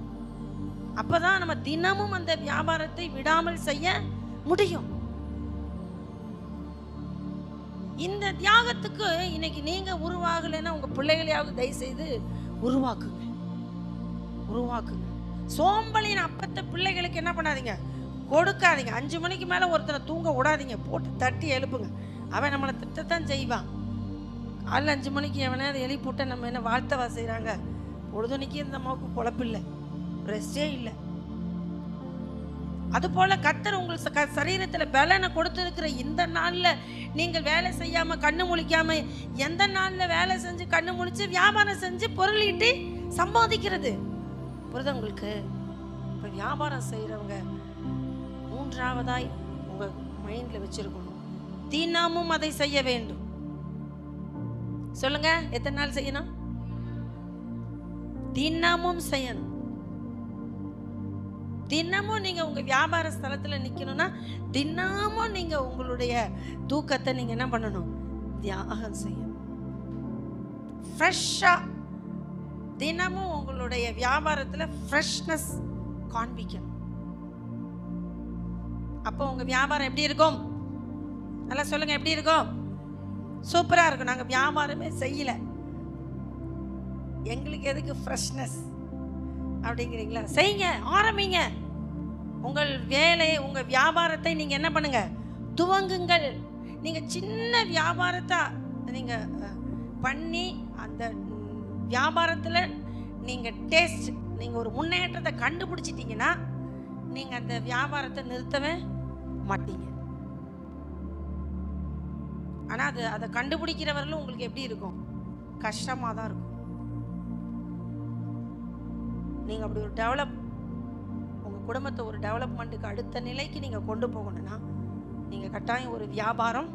Speaker 1: அப்பதான் நம்ம தினமும் அந்த வியாபாரத்தை விடாமல் செய்ய முடியும். இந்த தியாகத்துக்கு இன்னைக்கு நீங்க உருவாகலைன்னா உங்க பிள்ளைகளையாவது தயவு செய்து உருவாக்குங்க. சோம்பலின் அப்பத்தை பிள்ளைகளுக்கு என்ன பண்ணாதீங்க, கொடுக்காதீங்க. 5 மணிக்கு மேல ஒருத்தனை தூங்க விடாதீங்க, போட்டு தட்டி எழுப்புங்க. அவன் நம்மளை திட்டத்தான் செய்வான். காலைல 5 மணிக்கு எவனாவது எழுப்பிவிட்ட நம்ம என்ன வாழ்த்தவா செய்யறாங்க? பொழுதுனைக்கு இந்த அம்மாவுக்கு பொழப்பில்லை, ரெஸ்டே இல்லை. அது போல கர்த்தர் உங்கள் சரீரத்தில் பலனை கொடுத்திருக்கிற இந்த நாள்ல நீங்கள் வேலை செய்யாம கண்ணு முழிக்காம எந்த நாள்ல வேலை செஞ்சு கண்ணு முழிச்சு வியாபாரம் செஞ்சு பொருளீட்டி சம்பாதிக்கிறது. புரியுதா உங்களுக்கு? இப்ப வியாபாரம் செய்யறவங்க மூன்றாவதாய் உங்க மைண்ட்ல வச்சிருக்கணும், தினமும் அதை செய்ய வேண்டும். சொல்லுங்க, எத்தனை நாள் செய்யணும்? தினமும் செய்யணும். தினமும் நீங்க உங்க வியாபார ஸ்தலத்துல நிக்கணும்னா தினமும் நீங்க உங்களுடைய தூக்கத்தை நீங்க என்ன பண்ணணும்? தியாகம் செய்யணும். ஃப்ரெஷ்ஷா தினமும் உங்களுடைய வியாபாரத்துல ஃப்ரெஷ்னஸ் காண்பிக்கணும். அப்போ உங்க வியாபாரம் எப்படி இருக்கும்? நல்லா சொல்லுங்க, எப்படி இருக்கும்? சூப்பரா இருக்கும். நாங்க வியாபாரமே செய்யல, எங்களுக்கு எதுக்கு ஃப்ரெஷ்னஸ் அப்படிங்கிறீங்களா? செய்யுங்க, ஆரம்பிங்க. உங்கள் வேலை, உங்க வியாபாரத்தை நீங்க என்ன பண்ணுங்க? துவங்குங்கள். நீங்க சின்ன வியாபாரத்தை நீங்க பண்ணி அந்த வியாபாரத்துல நீங்க டேஸ்ட், நீங்க ஒரு முன்னேற்றத்தை கண்டுபிடிச்சிட்டீங்கன்னா நீங்க அந்த வியாபாரத்தை நிறுத்தவே மாட்டீங்க. ஆனா அதை கண்டுபிடிக்கிறவர்களும் உங்களுக்கு எப்படி இருக்கும்? கஷ்டமா தான் இருக்கும். நீங்க அப்படி ஒரு உங்க குடும்பத்தை ஒரு டெவலப்மெண்ட்டுக்கு அடுத்த நிலைக்கு நீங்க கொண்டு போகணும்னா நீங்க கட்டாயம் ஒரு வியாபாரம்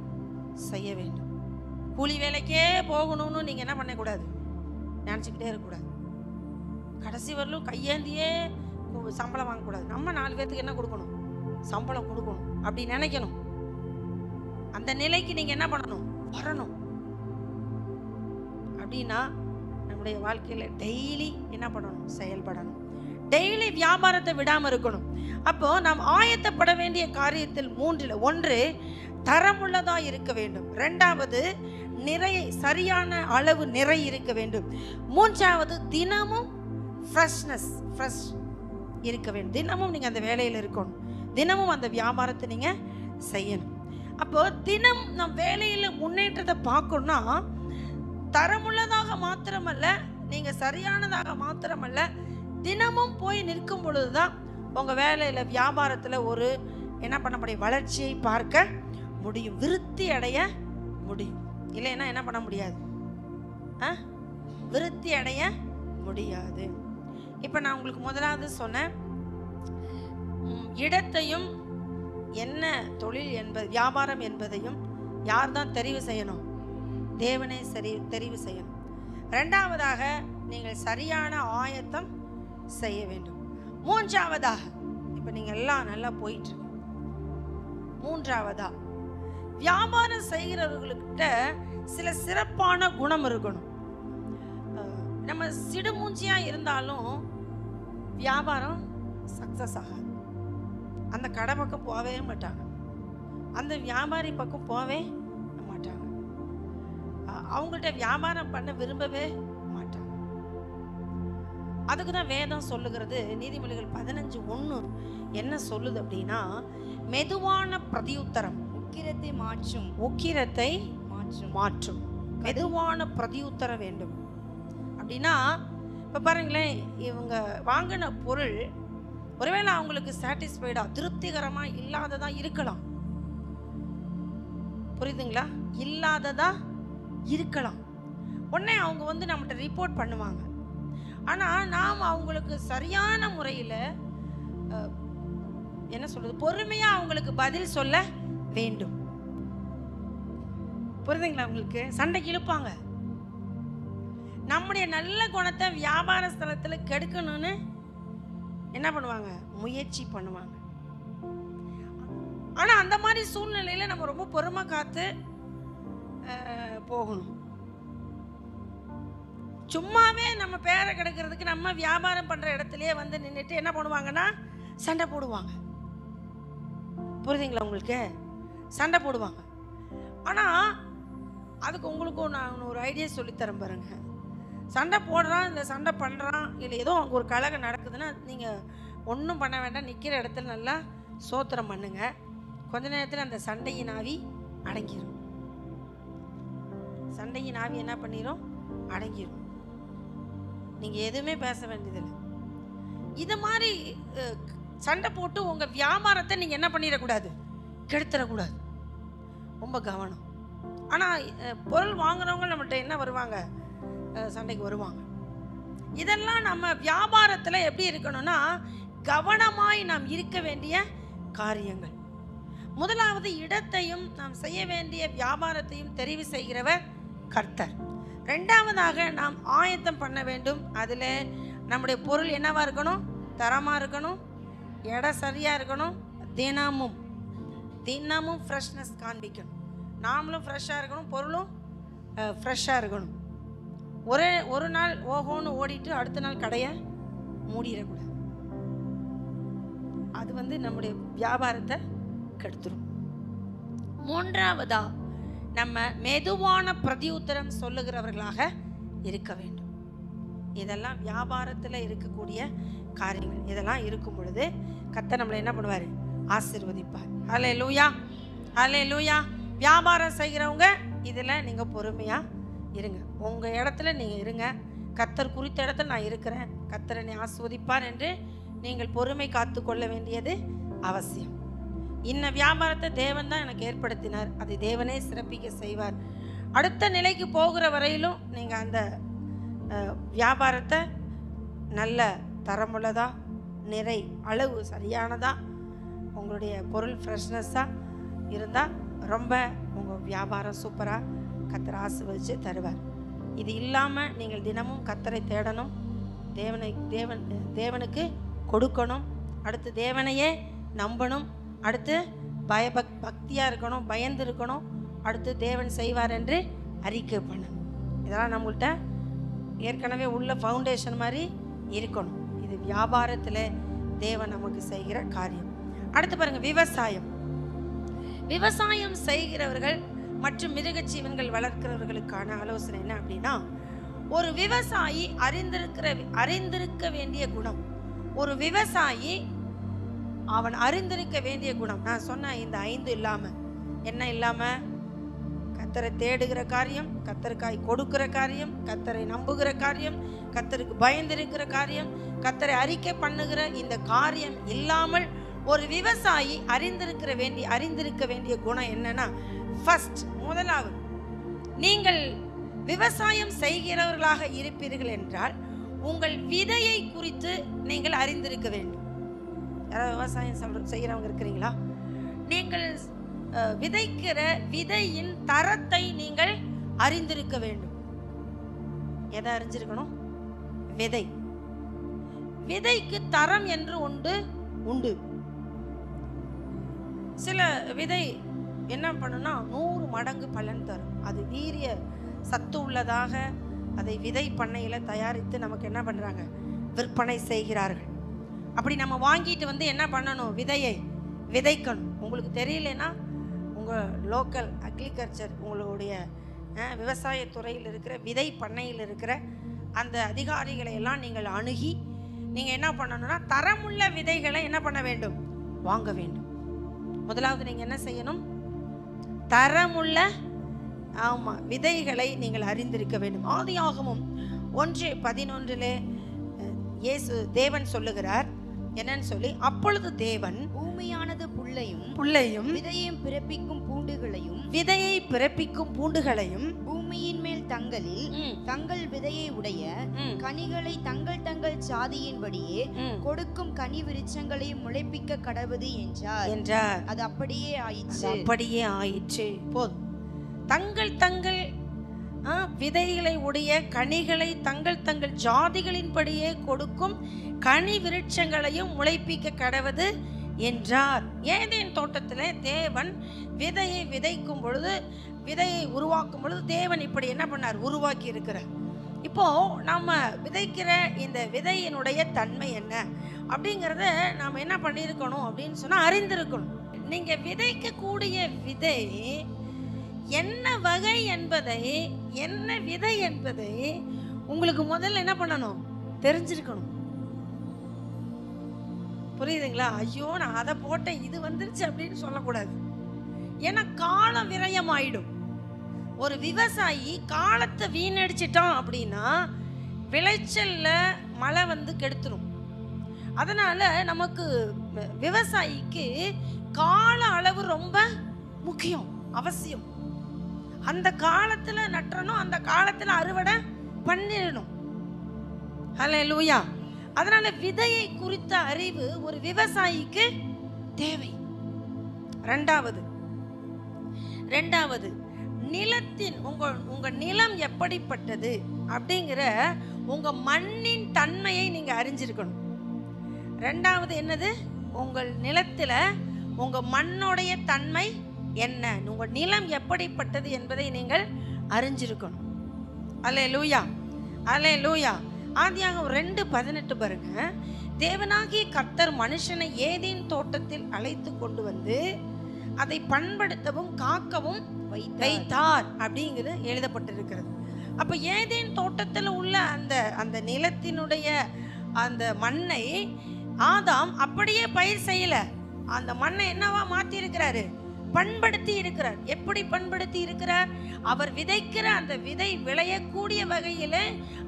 Speaker 1: செய்ய வேண்டும். கூலி வேலைக்கே போகணும்னு நீங்க என்ன பண்ணக்கூடாது, நினைச்சுக்கிட்டே இருக்கக்கூடாது. கடைசி வரலும் கையேந்தியே சம்பளம் வாங்கக்கூடாது. நம்ம 4 பேர்த்துக்கு என்ன கொடுக்கணும்? சம்பளம் கொடுக்கணும் அப்படி நினைக்கணும். அந்த நிலைக்கு நீங்க என்ன பண்ணணும்? வரணும். அப்படின்னா நம்முடைய வாழ்க்கையில டெய்லி என்ன பண்ணணும்? செயல்படணும். டெய்லி வியாபாரத்தை விடாம இருக்கணும். அப்போ நாம் ஆயத்தப்பட வேண்டிய காரியத்தில் 3ல் 1 தரமுள்ளதா இருக்க வேண்டும். 2வது சரியான அளவு நிறை இருக்க வேண்டும். 3வது தினமும் ஃப்ரெஷ் இருக்க வேண்டும். தினமும் நீங்க அந்த வேலையில் இருக்கணும். தினமும் அந்த வியாபாரத்தை நீங்க செய்யணும். அப்போ தினம் நம் வேலையில முன்னேற்றத்தை பார்க்கணும்னா தரமுள்ளதாக மாத்திரமல்ல, நீங்க சரியானதாக மாத்திரமல்ல, தினமும் போய் நிற்கும் பொழுதுதான் உங்க வேலையில வியாபாரத்துல ஒரு என்ன பண்ண முடியும்? வளர்ச்சியை பார்க்க முடியும், விருத்தி அடைய முடியும். இல்லைன்னா என்ன பண்ண முடியாது? விருத்தி அடைய முடியாது. இப்ப நான் உங்களுக்கு முதலாவது சொன்னேன், இடத்தையும் என்ன தொழில் என்பது வியாபாரம் என்பதையும் யார் தான் தெரிவு செய்யணும்? தேவனே தெரிவு செய்யணும். 2வதாக நீங்கள் சரியான ஆயத்தம் செய்ய வேண்டும். 3வதாக இப்ப நீங்க எல்லாம் நல்லா போயிட்டு இருக்கு. 3வதா வியாபாரம் செய்கிறவர்கள்கிட்ட சில சிறப்பான குணம் இருக்கணும். நம்ம சிடுமூஞ்சியா இருந்தாலும் வியாபாரம் சக்சஸ் ஆகாது. அந்த கடை பக்கம் போகவே மாட்டாங்க, அந்த வியாபாரி பக்கம் போகவே மாட்டாங்க, அவங்கள்ட்ட வியாபாரம் பண்ண விரும்பவே மாட்டாங்க. அதுக்கு தான் வேதம் சொல்லுகிறது, நீதிமொழிகள் 15:1 என்ன சொல்லுது அப்படின்னா, மெதுவான பிரதியுத்தரம்
Speaker 2: உக்கிரத்தை மாற்றும்,
Speaker 1: உக்கிரத்தை
Speaker 2: மாற்றும்,
Speaker 1: மாற்றும். மெதுவான பிரதியுத்தரம் வேண்டும் அப்படின்னா, இப்போ பாருங்களேன், இவங்க வாங்கின பொருள் ஒருவேளை அவங்களுக்கு சாட்டிஸ்ஃபைடா திருப்திகரமா இல்லாததா இருக்கலாம். புரியுதுங்களா? இல்லாததா இருக்கலாம். உடனே அவங்க வந்து நம்மகிட்ட ரிப்போர்ட் பண்ணுவாங்க. ஆனால் நாம் அவங்களுக்கு சரியான முறையில் என்ன சொல்றது, பொறுமையாக அவங்களுக்கு பதில் சொல்ல வேண்டும். புரியுதுங்களா உங்களுக்கு? சண்டைக்கு இழுப்பாங்க. நம்முடைய நல்ல குணத்தை வியாபார ஸ்தலத்தில் கெடுக்கணும்னு என்ன பண்ணுவாங்க? முயற்சி பண்ணுவாங்க. ஆனால் அந்த மாதிரி சூழ்நிலையில் நம்ம ரொம்ப பொறுமை காத்து போகணும். சும்மாவே நம்ம பேரை கெடுக்கிறதுக்கு நம்ம வியாபாரம் பண்ணுற இடத்துலையே வந்து நின்றுட்டு என்ன பண்ணுவாங்கன்னா சண்டை போடுவாங்க. புரியுதுங்களா உங்களுக்கு? சண்டை போடுவாங்க. ஆனால் அதுக்கு உங்களுக்கும் நான் ஒரு ஐடியா சொல்லித்தரேன் பாருங்க. சண்டை போடுறான், இல்லை சண்டை பண்ணுறான், இல்லை ஏதோ அங்கே ஒரு கலகம் நடக்குதுன்னா நீங்கள் ஒன்றும் பண்ண வேண்டாம். நிற்கிற இடத்துல நல்லா சோத்திரம் பண்ணுங்க. கொஞ்ச நேரத்தில் அந்த சண்டையின் ஆவி அடங்கிடும். சண்டையின் ஆவி என்ன பண்ணிடும்? அடங்கிடும். நீங்கள் எதுவுமே பேச வேண்டியதில்லை. இது மாதிரி சண்டை போட்டு உங்கள் வியாபாரத்தை நீங்கள் என்ன பண்ணிடக்கூடாது? கெடுத்துடக்கூடாது. ரொம்ப கவனம். ஆனால் பொருள் வாங்குறவங்க நம்மகிட்ட என்ன வருவாங்க? சண்டைக்கு வருவாங்க. இதெல்லாம் நம்ம வியாபாரத்தில் எப்படி இருக்கணும்னா, கவனமாய் நாம் இருக்க வேண்டிய காரியங்கள். முதலாவது, இடத்தையும் நாம் செய்ய வேண்டிய வியாபாரத்தையும் தெரிவு செய்கிறவர் கர்த்தர். ரெண்டாவதாக நாம் ஆயத்தம் பண்ண வேண்டும். அதில் நம்முடைய பொருள் என்னவா இருக்கணும்? தரமாக இருக்கணும், இடம் சரியாக இருக்கணும், தினமும் ஃப்ரெஷ்னஸ் காண்பிக்கணும். நாமளும் ஃப்ரெஷ்ஷாக இருக்கணும், பொருளும் ஃப்ரெஷ்ஷாக இருக்கணும். ஒரு நாள் ஓஹோன்னு ஓடிட்டு அடுத்த நாள் கடையை மூடிடக்கூடாது. அது வந்து நம்முடைய வியாபாரத்தை கெடுத்துரும். மூன்றாவதா, நம்ம மெதுவான பிரதியுத்தரம் சொல்லுகிறவர்களாக இருக்க வேண்டும். இதெல்லாம் வியாபாரத்தில் இருக்கக்கூடிய காரியங்கள். இதெல்லாம் இருக்கும் பொழுது கர்த்தர் நம்மளை என்ன பண்ணுவார்? ஆசீர்வதிப்பார். ஹல்லேலூயா, ஹல்லேலூயா. வியாபாரம் செய்கிறவங்க இதில் நீங்கள் பொறுமையாக இருங்க. உங்கள் இடத்துல நீங்கள் இருங்க. கர்த்தர் குறித்த இடத்துல நான் இருக்கிறேன், கர்த்தர் என்னை ஆசீர்வதிப்பார் என்று நீங்கள் பொறுமை காத்து கொள்ள வேண்டியது அவசியம். இன்ன வியாபாரத்தை தேவன் தான் எனக்கு ஏற்படுத்தினார், அதை தேவனே சிறப்பிக்க செய்வார். அடுத்த நிலைக்கு போகிற வரையிலும் நீங்கள் அந்த வியாபாரத்தை நல்ல தரமுள்ளதா, நிறை அளவு சரியானதா, உங்களுடைய பொருள் ஃப்ரெஷ்னஸாக இருந்தால் ரொம்ப உங்கள் வியாபாரம் சூப்பராக கர்த்தர் ஆசீர்வதித்து தருவார். இது இல்லாமல் நீங்கள் தினமும் கர்த்தரை தேடணும், தேவனுக்கு கொடுக்கணும், அடுத்து தேவனையே நம்பணும், அடுத்து பக்தியாக இருக்கணும், பயந்து இருக்கணும், அடுத்து தேவன் செய்வார் என்று அறிக்கை பண்ணணும். இதெல்லாம் நம்மள்கிட்ட ஏற்கனவே உள்ள ஃபவுண்டேஷன் மாதிரி இருக்கணும். இது வியாபாரத்தில் தேவன் நமக்கு செய்கிற காரியம். அடுத்து பாருங்கள், விவசாயம் செய்கிறவர்கள் மற்றும் மிருகஜீவன்கள் வளர்க்கிறவர்களுக்கான ஆலோசனை என்ன அப்படின்னா, ஒரு விவசாயி அறிந்திருக்க வேண்டிய குணம். ஒரு விவசாயி அவன் அறிந்திருக்க வேண்டிய குணம், நான் சொன்ன இந்த 5 இல்லாமல் என்ன இல்லாமல்? கர்த்தரை தேடுகிற காரியம், கர்த்தருக்காய் கொடுக்கிற காரியம், கர்த்தரை நம்புகிற காரியம், கர்த்தருக்கு பயந்திருக்கிற காரியம், கர்த்தரை அறிக்கை பண்ணுகிற இந்த காரியம் இல்லாமல் ஒரு விவசாயி அறிந்திருக்க வேண்டிய குணம் என்னன்னா, ஃபர்ஸ்ட், முதலாவது, நீங்கள் விவசாயம் செய்கிறவர்களாக இருப்பீர்கள் என்றால் உங்கள் விதையை குறித்து நீங்கள் அறிந்திருக்க வேண்டும். யாராவது விவசாயம் செய்கிறவங்க இருக்கிறீங்களா? நீங்கள் விதைக்கிற விதையின் தரத்தை நீங்கள் அறிந்திருக்க வேண்டும். எதை அறிஞ்சிருக்கணும்? விதைக்கு தரம் என்று உண்டு. சில விதை என்ன பண்ணுன்னா 100 மடங்கு பலன் தரும். அது வீரிய சத்து உள்ளதாக அதை விதை பண்ணையில் தயாரித்து நமக்கு என்ன பண்ணுறாங்க? விற்பனை செய்கிறார்கள். அப்படி நம்ம வாங்கிட்டு வந்து என்ன பண்ணணும்? விதையை விதைக்கணும். உங்களுக்கு தெரியலனா உங்கள் லோக்கல் அக்ரிகல்ச்சர், உங்களுடைய விவசாயத்துறையில் இருக்கிற விதை பண்ணையில் இருக்கிற அந்த அதிகாரிகளை எல்லாம் நீங்கள் அணுகி நீங்கள் என்ன பண்ணணும்னா தரமுள்ள விதைகளை என்ன பண்ண வேண்டும்? வாங்க வேண்டும். முதலாவது நீங்கள் என்ன செய்யணும்? தரமுள்ள விதைகளை நீங்கள் அறிந்திருக்க வேண்டும். ஆதியாகமம் 1:11 தேவன் சொல்லுகிறார் என்னன்னு சொல்லி, அப்பொழுது தேவன்
Speaker 2: பூமியானது புல்லையும் விதையை பிறப்பிக்கும் பூண்டுகளையும் பூமியின் மேல் தங்கள் விதையை உடைய கனிகளை தங்கள் ஜாதியின்படியே கொடுக்கும் கனி விருட்சங்களையும் முளைப்பிக்க கடவுது என்றார். அது அப்படியே ஆயிற்று. போதும். தங்கள் விதைகளை உடைய கனிகளை தங்கள் ஜாதிகளின்படியே கொடுக்கும் கனி விருட்சங்களையும் முளைப்பிக்க கடவுது என்றார். ஏதேன் தோட்டத்தில் தேவன் விதையை விதைக்கும் பொழுது, விதையை உருவாக்கும் பொழுது தேவன் இப்படி என்ன பண்ணார்? உருவாக்கி இருக்கிறார். இப்போ நம்ம விதைக்கிற இந்த விதையினுடைய தன்மை என்ன அப்படிங்கிறத நாம் என்ன பண்ணியிருக்கணும் அப்படின்னு சொன்னால் அறிந்திருக்கணும். நீங்கள் விதைக்கக்கூடிய விதை என்ன வகை என்பதை, என்ன விதை என்பதை உங்களுக்கு முதல்ல என்ன பண்ணணும்? தெரிஞ்சிருக்கணும். புரியுதுங்களா? ஐயோ நான் அதை போட்டேன் இது வந்துருச்சு அப்படின்னு சொல்லக்கூடாது. ஏன்னா காலம் விரயம் ஆயிடும். ஒரு விவசாயி காலத்தை வீணடிச்சிட்டான் அப்படின்னா விளைச்சல்ல மழை வந்து கெடுத்துரும். அதனால நமக்கு விவசாயிக்கு கால அளவு ரொம்ப முக்கியம், அவசியம். அந்த காலத்துல நட்டணும், அந்த காலத்துல அறுவடை பண்ணிடணும். ஹல்லேலூயா. அதனால விதையை குறித்த அறிவு ஒரு விவசாயிக்கு தேவை. ரெண்டாவது நிலத்தின் உங்க நிலம் எப்படிப்பட்டது அப்படிங்கிற உங்க மண்ணின் தன்மையை நீங்க அறிஞ்சிருக்கணும். ரெண்டாவது என்னது? உங்கள் நிலத்துல உங்க மண்ணோடைய தன்மை என்ன, உங்க நிலம் எப்படிப்பட்டது என்பதை நீங்கள் அறிஞ்சிருக்கணும். அல்லேலூயா, அல்லேலூயா. ஆதியாகமம் 2:18 பாருங்க. தேவனாகிய கர்த்தர் மனுஷனை ஏதேன் தோட்டத்தில் அழைத்து கொண்டு வந்து அதை பண்படுத்தவும் காக்கவும் வைத்தார் அப்படிங்கிறது எழுதப்பட்டிருக்கிறது. அப்ப ஏதேன் தோட்டத்தில் உள்ள அந்த நிலத்தினுடைய அந்த மண்ணை ஆதாம் அப்படியே பயிர் செய்யல. அந்த மண்ணை என்னவா மாத்தி இருக்கிறாரு? பண்படுத்தி இருக்கிறார். எப்படி பண்படுத்தி இருக்கிறார்? அவர் விதைக்கிற அந்த விதை விளையக்கூடிய வகையில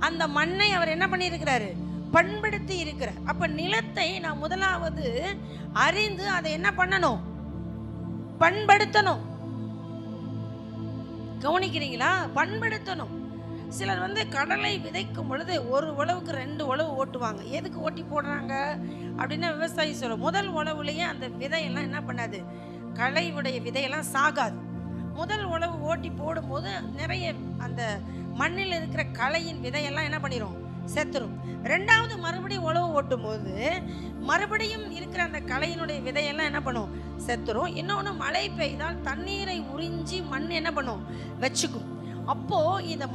Speaker 2: அந்த மண்ணை அவர் என்ன பண்ணி இருக்கிறாரு? பண்படுத்தி இருக்கிறார். அப்ப நிலத்தை நான் முதலாவது அறிந்து அதை என்ன பண்ணணும்? பண்படுத்தணும். கவனிக்கிறீங்களா? பண்படுத்தணும். சிலர் வந்து கடலை விதைக்கும் பொழுது ஒரு உழவுக்கு 2 உழவு ஓட்டுவாங்க. எதுக்கு ஓட்டி போடுறாங்க அப்படின்னா விவசாயி சொல்ல, முதல் உழவுலேயே அந்த விதையெல்லாம் என்ன பண்ணாது? களைவுடைய விதையெல்லாம் சாகாது. முதல் உழவு ஓட்டி போடும்போது நிறைய அந்த மண்ணில் இருக்கிற களையின் விதையெல்லாம் என்ன பண்ணிடும்? செத்துரும். ரெண்டாவது மறுபடியும் உழவு ஓட்டும் போது மறுபடியும் இருக்கிற அந்த களையினுடைய விதையெல்லாம் என்ன பண்ணும்? செத்துரும். இன்னொன்று, மழை பெய்தால் தண்ணீரை உறிஞ்சி மண் என்ன பண்ணும்? வச்சுக்கும். அப்போ இந்த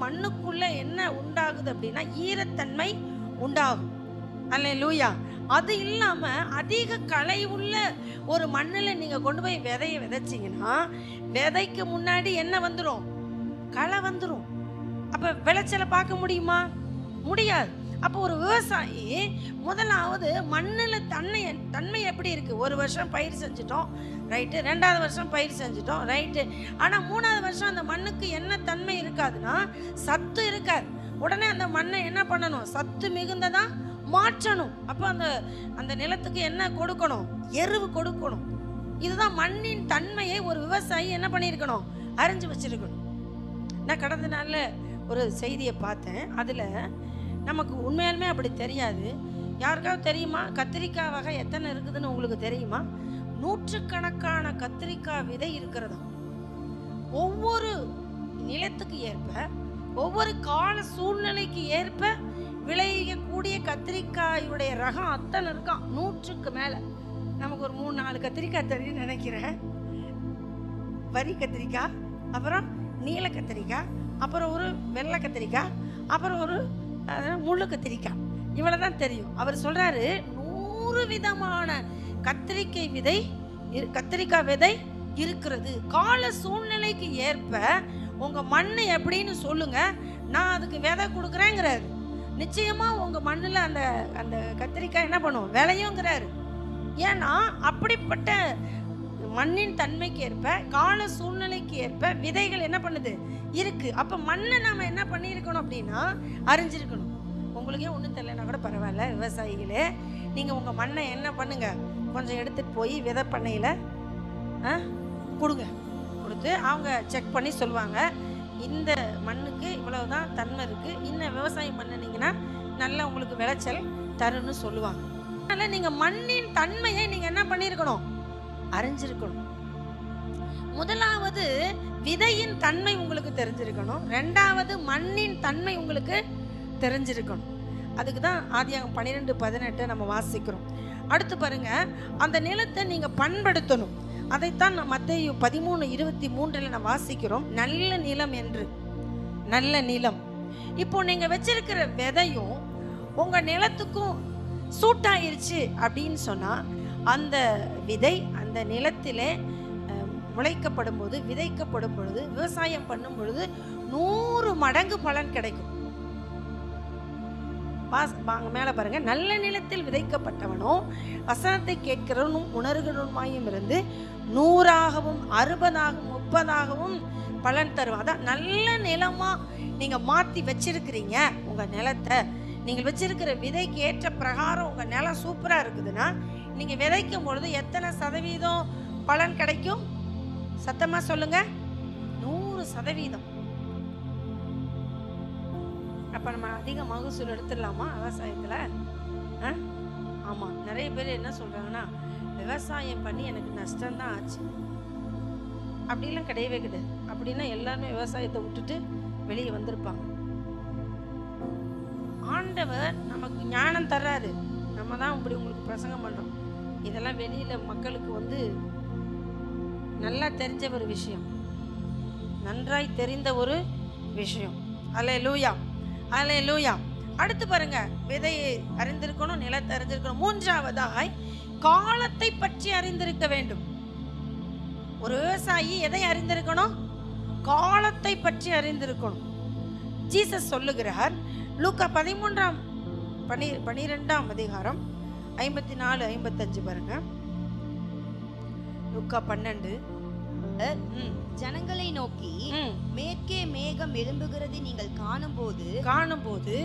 Speaker 2: மண்ணுக்குள்ள என்ன உண்டாகுது அப்படின்னா ஈரத்தன்மை உண்டாகும். அல்லேலூயா. அது இல்லாம அதிக களை உள்ள ஒரு மண்ணில் நீங்க கொண்டு போய் விதையை விதைச்சிங்கன்னா விதைக்கு முன்னாடி என்ன வந்துடும்? களை வந்துடும். அப்ப விளைச்சலை பார்க்க முடியுமா? முடியாது. அப்போ ஒரு விவசாயி முதலாவது மண்ணில் தன்மை எப்படி இருக்கு? ஒரு வருஷம் பயிர் செஞ்சிட்டோம், ரைட்டு. 2வது வருஷம் பயிர் செஞ்சிட்டோம், ரைட்டு. ஆனால் 3வது வருஷம் அந்த மண்ணுக்கு என்ன தன்மை இருக்காதுன்னா சத்து இருக்காது. உடனே அந்த மண்ணை என்ன பண்ணணும்? சத்து மிகுந்ததா மாற்றணும். அப்போ அந்த நிலத்துக்கு என்ன கொடுக்கணும்? எருவு கொடுக்கணும். இதுதான் மண்ணின் தன்மையை ஒரு விவசாயி என்ன பண்ணியிருக்கணும்? அறிஞ்சு வச்சிருக்கணும். நான் கடந்த நாளில் ஒரு செய்தியை பார்த்தேன். அதில் நமக்கு உண்மையாலுமே அப்படி தெரியாது. யாருக்காவது தெரியுமா கத்திரிக்காய் வகை எத்தனை இருக்குதுன்னு உங்களுக்கு தெரியுமா? 100கணக்கான கத்திரிக்காய் விதை இருக்கிறதா. ஒவ்வொரு நிலத்துக்கு ஏற்ப, ஒவ்வொரு கால சூழ்நிலைக்கு ஏற்ப விளையக்கூடிய கத்திரிக்காயுடைய ரகம் அத்தனை இருக்கான். 100க்கு மேலே. நமக்கு ஒரு 3-4 கத்திரிக்காய் தெரியும் நினைக்கிறேன். வரி கத்திரிக்காய், அப்புறம் நீல கத்திரிக்காய், அப்புறம் ஒரு வெள்ளை கத்திரிக்காய், அப்புறம் ஒரு முள்ளு கத்திரிக்காய். இவ்வளோ தான் தெரியும். அவர் சொல்கிறாரு 100 விதமான கத்திரிக்காய் விதை இருக்கிறது. கால சூழ்நிலைக்கு ஏற்ப உங்கள் மண் எப்படின்னு சொல்லுங்க, நான் அதுக்கு விதை கொடுக்குறேங்கிறாரு. நிச்சயமா உங்க மண்ணில் அந்த அந்த கத்திரிக்காய் என்ன பண்ணும், விளையுங்கிறாரு. ஏன்னா அப்படிப்பட்ட மண்ணின் தன்மைக்கு ஏற்ப, கால சூழ்நிலைக்கு ஏற்ப விதைகள் என்ன பண்ணுது இருக்கு. அப்ப மண்ணை நாம என்ன பண்ணியிருக்கணும் அப்படின்னா அறிஞ்சிருக்கணும். உங்களுக்கே ஒன்றும் தெரியலனா கூட பரவாயில்ல, விவசாயிகளே நீங்க உங்க மண்ணை என்ன பண்ணுங்க, கொஞ்சம் எடுத்துட்டு போய் விதை பண்ணையில கொடுங்க. கொடுத்து அவங்க செக் பண்ணி சொல்லுவாங்க, இந்த மண்ணுக்கு இவ்வளவுதான் தன்மை இருக்கு, இன்னும் விவசாயம் பண்ணினீங்கன்னா நல்லா உங்களுக்கு விளைச்சல் தருன்னு சொல்லுவாங்க. அதனால நீங்க மண்ணின் தன்மையை நீங்க என்ன பண்ணியிருக்கணும், அறிஞ்சிருக்கணும். முதலாவது விதையின் தன்மை உங்களுக்கு தெரிஞ்சிருக்கணும். ரெண்டாவது மண்ணின் தன்மை உங்களுக்கு தெரிஞ்சிருக்கணும். அதுக்கு தான் ஆதியாகமம் 12:18 நம்ம வாசிக்கிறோம். அடுத்து பாருங்க, அந்த நிலத்தை நீங்க பண்படுத்தணும். அதைத்தான் மத்தேயு 13:23 நான் வாசிக்கிறோம். நல்ல நிலம் என்று. நல்ல நிலம். இப்போ நீங்க வச்சிருக்கிற விதையும் உங்க நிலத்துக்கும் சூட் ஆயிருச்சு அப்படின்னு சொன்னா, அந்த விதை அந்த நிலத்திலே முளைக்கப்படும் போது, விதைக்கப்படும் பொழுது, விவசாயம் பண்ணும் பொழுது 100 மடங்கு பலன் கிடைக்கும். வாங்க மேல பாருங்க. நல்ல நிலத்தில் விதைக்கப்பட்டவனோ வசனத்தை கேட்கிறவனும் உணர்கிறவனுமாயும் இருந்து 100ஆகவும் 60ஆகவும் 30ஆகவும் பலன் தருவான். அதான் நல்ல நிலமா நீங்க மாத்தி வச்சிருக்கிறீங்க உங்க நிலத்தை. நீங்க வச்சிருக்கிற விதைக்கு ஏற்ற பிரகாரம் உங்க நிலம் சூப்பரா இருக்குதுன்னா, நீங்க விதைக்கும் பொழுது எத்தனை சதவீதம் பலன் கிடைக்கும்? சத்தமா சொல்லுங்க, 100%. அப்ப நம்ம அதிக மகசூல் எடுத்துடலாமா விவசாயத்துல? ஆமா, நிறைய பேர் என்ன சொல்றாங்கன்னா, விவசாயம் பண்ணி எனக்கு நஷ்டம்தான் ஆச்சு. அப்படிலாம் கிடையவே கிடையாது. அப்படின்னா எல்லாருமே விவசாயத்தை விட்டுட்டு வெளியே வந்திருப்பாங்க. ஆண்டவர் நமக்கு ஞானம் தர்றாரு. நம்ம தான் இப்படி உங்களுக்கு பிரசங்கம் பண்றோம். இதெல்லாம் வெளியில மக்களுக்கு வந்து நல்லா தெரிஞ்ச ஒரு விஷயம், நன்றாய் தெரிந்த ஒரு விஷயம். அல்லேலூயா, அல்லேலூயா. அடுத்து பாருங்க, விதையை அறிந்திருக்கணும், நிலத்தை அறிந்திருக்கணும். மூன்றாவதாய் காலத்தை பற்றி அறிந்திருக்க வேண்டும். ஒரு விவசாயி எதை அறிந்திருக்கணும்? காலத்தை பற்றி அறிந்திருக்கணும். ஜீசஸ் சொல்லுகிறார், லூக்கா 12ஆம் அதிகாரம் 54-55 பாருங்க. லூக்கா 12.
Speaker 3: ஜனங்களை நோக்கி, மேற்கே மேகம் எழும்புகிறது நீங்கள் காணும்போது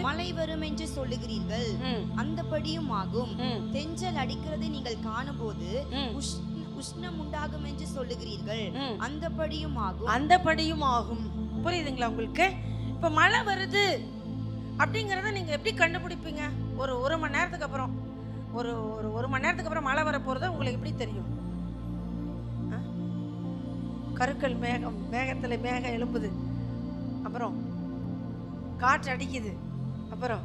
Speaker 3: மழை வரும் என்று சொல்லுகிறீர்கள், அந்தபடியும் ஆகும். தென்றல் அடிக்கிறது நீங்கள் காணும்போது உஷ்ணம் உண்டாகும் என்று சொல்லுகிறீர்கள், அந்தபடியும் ஆகும்.
Speaker 2: புரியுதுங்களா உங்களுக்கு? இப்ப மழை வருது அப்படிங்கறத நீங்க எப்படி கண்டுபிடிப்பீங்க? ஒரு மணி நேரத்துக்கு அப்புறம், ஒரு மணி நேரத்துக்கு அப்புறம் மழை வர போறத உங்களுக்கு எப்படி தெரியும்? கருக்கல் மேகத்துல மேகம் எழும்புது, அப்புறம் காற்று அடிக்குது, அப்புறம்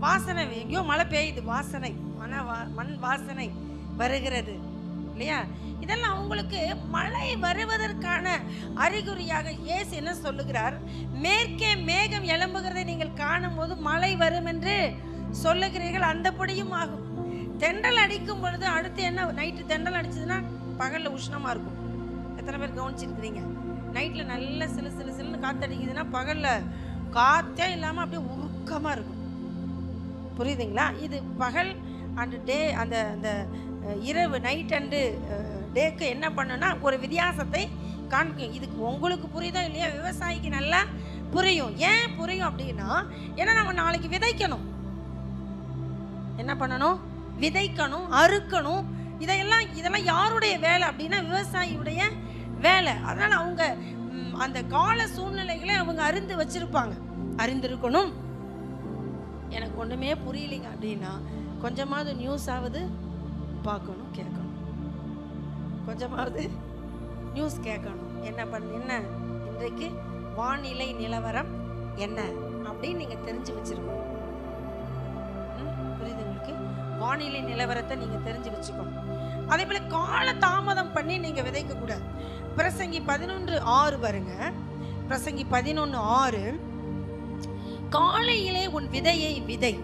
Speaker 2: வாசனை, எங்கேயோ மழை பெய்யுது, வாசனை, மண் வாசனை வருகிறது இல்லையா? இதெல்லாம் அவங்களுக்கு மழை வருவதற்கான அறிகுறியாக இயேசு என்ன சொல்லுகிறார்? மேற்கே மேகம் எழும்புகிறதை நீங்கள் காணும் போது மழை வரும் என்று சொல்லுகிறீர்கள், அந்தபடியும் ஆகும். தென்றல் அடிக்கும் பொழுது அடுத்து என்ன? நைட்டு தென்றல் அடிச்சதுன்னா பகல்ல உஷ்ணமா இருக்கும். எத்தனை பேர் கவனிச்சிருக்கிறீங்க? நைட்ல நல்ல சிலு சிலு சிலுன்னு காத்து அடிக்குதுன்னா பகல்ல காத்தே இல்லாம அப்படியே உருக்கமா இருக்கும். புரியுதுங்களா? இது பகல் அண்ட் டே, அந்த அந்த இரவு, நைட் அண்டு டேக்கு என்ன பண்ணுன்னா ஒரு வித்தியாசத்தை காண்பிக்கும். இதுக்கு உங்களுக்கு புரியுதோ இல்லையா? விவசாயிக்கு நல்லா புரியும். ஏன் புரியும் அப்படின்னா, ஏன்னா நம்ம நாளைக்கு விதைக்கணும். என்ன பண்ணணும்? விதைக்கணும், அறுக்கணும். இதெல்லாம் யாருடைய வேலை அப்படின்னா விவசாயியுடைய வேலை. அதனால அவங்க அந்த கால சூழ்நிலைகளை அவங்க அறிந்து வச்சிருப்பாங்க, அறிந்திருக்கணும். எனக்கு ஒண்ணுமே புரியலைங்க அப்படின்னா கொஞ்சமாவது நியூஸ் ஆகுது பார்க்கணும், கேட்கணும். கொஞ்சமாவது நியூஸ் கேட்கணும். என்ன இன்றைக்கு வானிலை நிலவரம் என்ன அப்படின்னு நீங்க தெரிஞ்சு வச்சிருக்கணும். புரியுது உங்களுக்கு? வானிலை நிலவரத்தை நீங்க தெரிஞ்சு வச்சுக்கணும். அதே போல கால தாமதம் பண்ணி நீங்க விதைக்க கூடாது. பிரசங்கி 11:6 பாருங்க. பிரசங்கி 11:6, காலையிலே உன் விதையை விதை,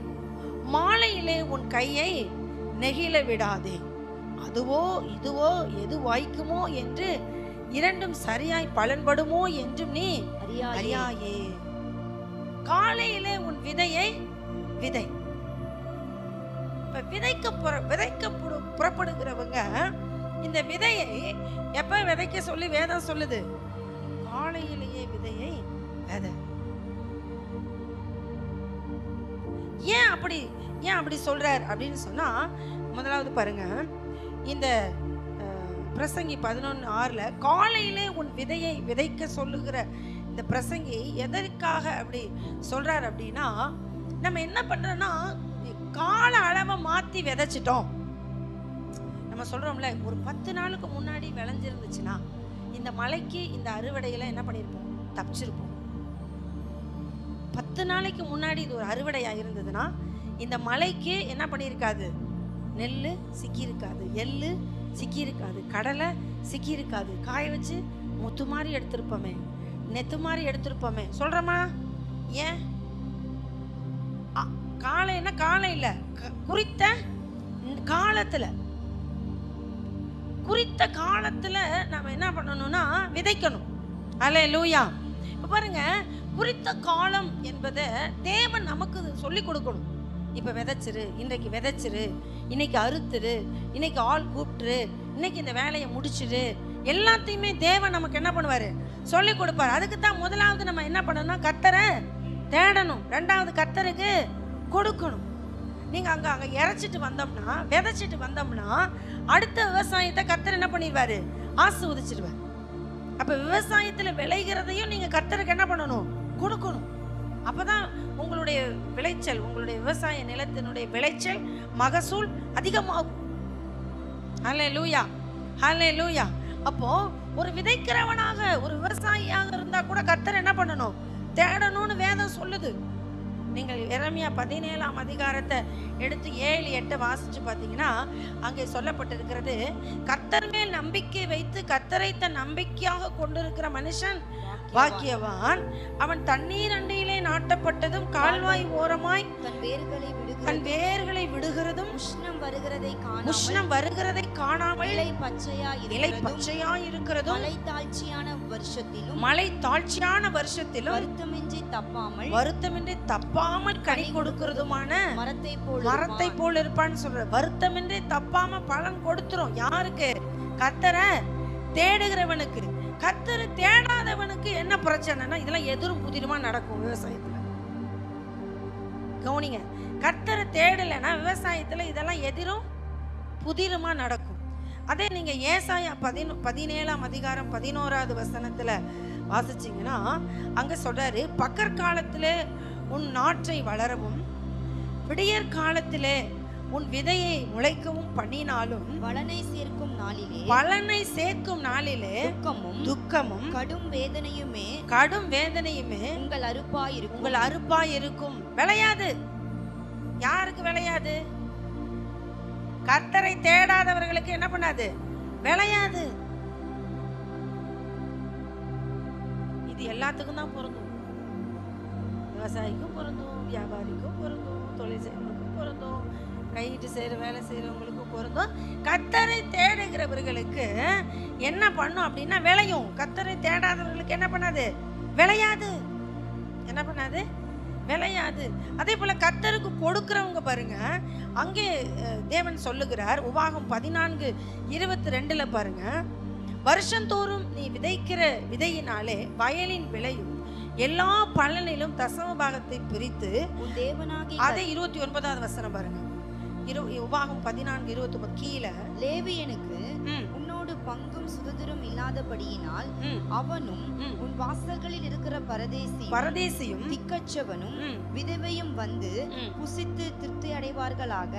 Speaker 2: மாலையிலே உன் கையை நெகிழ விடாதே, அதுவோ இதுவோ எது வாய்க்குமோ என்று இரண்டும் சரியாய் பலன்படுமோ என்றும் நீ அறியாயே. காலையிலே உன் விதையை விதை. விதைக்க புறப்படுகிறவங்க இந்த விதையை எப்ப விதைக்க சொல்லி வேதம் சொல்லுது? காலையிலேயே விதையை விதை. ஏன் அப்படி சொல்றார் அப்படின்னு சொன்னா, முதலாவது பாருங்க, இந்த பிரசங்கி 11:6 காலையிலே உன் விதையை விதைக்க சொல்லுகிற இந்த பிரசங்கி எதற்காக அப்படி சொல்றார் அப்படின்னா, நம்ம என்ன பண்றோம்னா கால அளவை மாத்தி விதைச்சிட்டோம். நம்ம சொல்றோம்ல, ஒரு 10 நாளுக்கு முன்னாடி விளைஞ்சிருந்துச்சுன்னா இந்த மழைக்கு இந்த அறுவடையில என்ன பண்ணிருப்போம்? தப்பிச்சிருப்போம். 10 நாளைக்கு முன்னாடி இது ஒரு அறுவடையா இருந்ததுன்னா இந்த மழைக்கு என்ன பண்ணியிருக்காது? நெல் சிக்கி இருக்காது, எள்ளு சிக்கி இருக்காது, கடலை சிக்கி இருக்காது. காய வச்சு முத்து மாதிரி எடுத்திருப்போமே, நெத்து மாதிரி எடுத்திருப்போமே. சொல்றோமா? ஏன்? காலைன்னா காலை இல்ல, குறித்த காலத்துல நம்ம என்ன பண்ணணும்னா விதைக்கணும். அல்லேலூயா. இப்ப பாருங்க, குறித்த காலம் என்பதை தேவன் நமக்கு சொல்லி கொடுக்கணும். இப்ப விதைச்சிரு, இன்றைக்கு விதைச்சிரு, இன்னைக்கு அறுத்துரு, இன்னைக்கு ஆள் கூப்பிட்டுரு, இன்னைக்கு இந்த வேலையை முடிச்சிரு, எல்லாத்தையுமே தேவன் நமக்கு என்ன பண்ணுவாரு? சொல்லி கொடுப்பாரு. அதுக்கு தான் முதலாவது நம்ம என்ன பண்ணணும்னா கர்த்தரை தேடணும், ரெண்டாவது கர்த்தருக்கு கொடுக்கணும். நீங்க அங்க இறைச்சிட்டு வந்தோம்னா, விதைச்சிட்டு வந்தோம்னா அடுத்த விவசாயத்தை கர்த்தர் என்ன பண்ணிடுவாரு? ஆசீர்வதிச்சிடுவார். அப்ப விவசாயத்துல விளைகிறதையும் நீங்க கர்த்தருக்கு என்ன பண்ணணும்? கொடுக்கணும். அப்பதான் உங்களுடைய விளைச்சல், உங்களுடைய விவசாய நிலத்தினுடைய விளைச்சல், மகசூல் அதிகமாகும். ஹல்லேலூயா, ஹல்லேலூயா. அப்போ ஒரு விதைக்கிறவனாக, ஒரு விவசாயியாக இருந்தா கூட கர்த்தர் என்ன பண்ணணும்? தேடணும்னு வேதம் சொல்லுது. நீங்கள் எரேமியா 17ஆம் அதிகாரத்தை எடுத்து 7-8 வாசிச்சு பார்த்தீங்கன்னா அங்கே சொல்லப்பட்டிருக்கிறது, கர்த்தர் மேல் நம்பிக்கை வைத்து கர்த்தரை தன் நம்பிக்கையாக கொண்டிருக்கிற மனுஷன் பாக்கியவான். அவன் தண்ணீர் அண்டையிலே நாட்டப்பட்டதும் கால்வாய் ஓரமாய் தன் வேர்களை விடுகிறதும் உஷ்ணம் வருகிறதை காணாமல் இலை பச்சையாய் இருக்கிறதும் மழை தாழ்ச்சியான வருஷத்திலும் வருத்தமின்றி தப்பாமல் கனி கொடுக்கிறதுமான மரத்தை போல் இருப்பான்னு சொல்ற. வருத்தமின்றி தப்பாம பலன் கொடுத்துரும். யாருக்கு? கர்த்தரை தேடுகிறவனுக்கு. கர்த்தரை தேடாதவனுக்கு என்ன பிரச்சனைனா இதெல்லாம் எதிரும் புதிருமா நடக்கும் விவசாயத்துல. கவனிங்க, கர்த்தரை தேடலைன்னா விவசாயத்துல இதெல்லாம் எதிரும் புதிருமா நடக்கும். அதே நீங்க ஏசாயா 17ஆம் அதிகாரம் 11வது வசனத்துல வாசிச்சீங்கன்னா அங்க சொல்றாரு, பகற் காலத்திலே உன் நாற்றை வளரவும் விடியற் காலத்திலே உன் விதையை முளைக்கவும் பண்ணினாலும் பலனை சேர்க்கும் நாளிலே துக்கமும் கடும் வேதனையுமே உங்கள் அறுப்பாய் இருக்கும். விளையாது. யாருக்கு விளையாது? கர்த்தரை தேடாதவர்களுக்கு என்ன பண்ணாது? விளையாது. இது எல்லாத்துக்கும் தான் பொருந்தும். விவசாயிக்கும் பொருந்தும், வியாபாரிக்கும் பொருந்தும், தொழில் செய்யறவங்களுக்கும் பொருந்தும், கையிட்டு செய்யற வேலை செய்யறவங்களுக்கும் பொருந்தும். கர்த்தரை தேடுகிறவர்களுக்கு என்ன பண்ணும் அப்படின்னா விளையும். கர்த்தரை தேடாதவர்களுக்கு என்ன பண்ணாது? விளையாது. என்ன பண்ணாது? விளையாது. அதே போல கர்த்தருக்கு கொடுக்கிறவங்க பாருங்க, அங்கே தேவன் சொல்லுகிறார், உபாகம் 14:22 பாருங்க, வருஷந்தோறும் நீ விதைக்கிற விதையினாலே வயலின் விளையும் எல்லா பலனிலும் தசம பாகத்தை பிரித்து அதே 29வது வசனம் பாருங்க, உபாகம் 14:29 கீழே, லேவியனுக்கு உன்னோடு பங்கும் சுதந்திரம் இல்லாதபடியினால் அவனும் உன் வாசல்களில் இருக்கிற பரதேசியும் திக்கற்றவனும் விதவையும் வந்து புசித்து திருப்தி அடைவார்களாக.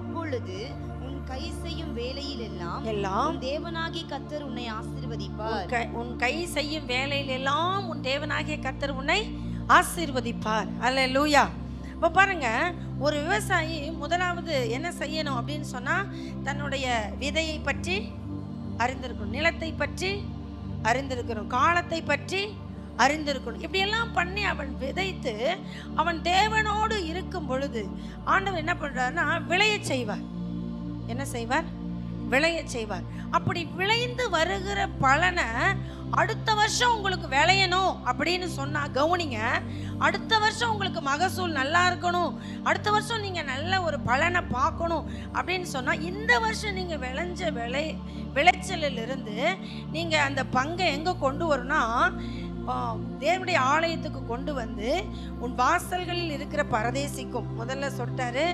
Speaker 2: அப்பொழுது உன் கை செய்யும் வேலையில் எல்லாம் தேவனாகிய கர்த்தர் உன்னை ஆசீர்வதிப்பார். உன் கை செய்யும் வேலையில் எல்லாம் உன் தேவனாகிய கர்த்தர் உன்னை ஆசீர்வதிப்பார். அல்லேலூயா. இப்போ பாருங்க, ஒரு விவசாயி முதலாவது என்ன செய்யணும் அப்படின்னு சொன்னா, தன்னுடைய விதையை பற்றி அறிந்திருக்கணும், நிலத்தை பற்றி அறிந்திருக்கணும், காலத்தை பற்றி அறிந்திருக்கணும். இப்படியெல்லாம் பண்ணி அவன் விதைத்து அவன் தேவனோடு இருக்கும் பொழுது ஆண்டவர் என்ன பண்றாருன்னா விளைய செய்வார். என்ன செய்வார்? விளைய செய்வார். அப்படி விளைந்து வருகிற பலனை அடுத்த வருஷம் உங்களுக்கு விளையணும் அப்படின்னு சொன்னா கவனிங்க. அடுத்த வருஷம் உங்களுக்கு மகசூல் நல்லா இருக்கணும், அடுத்த வருஷம் நீங்க நல்ல ஒரு பலனை பார்க்கணும் அப்படின்னு சொன்னா, இந்த வருஷம் நீங்க விளைஞ்ச விளைச்சலில் இருந்து நீங்க அந்த பங்கை எங்க கொண்டு வரணும்னா, தேவனுடைய ஆலயத்துக்கு கொண்டு வந்து உன் வாசல்களில் இருக்கிற பரதேசிக்கும், முதல்ல சொல்லிட்டாரு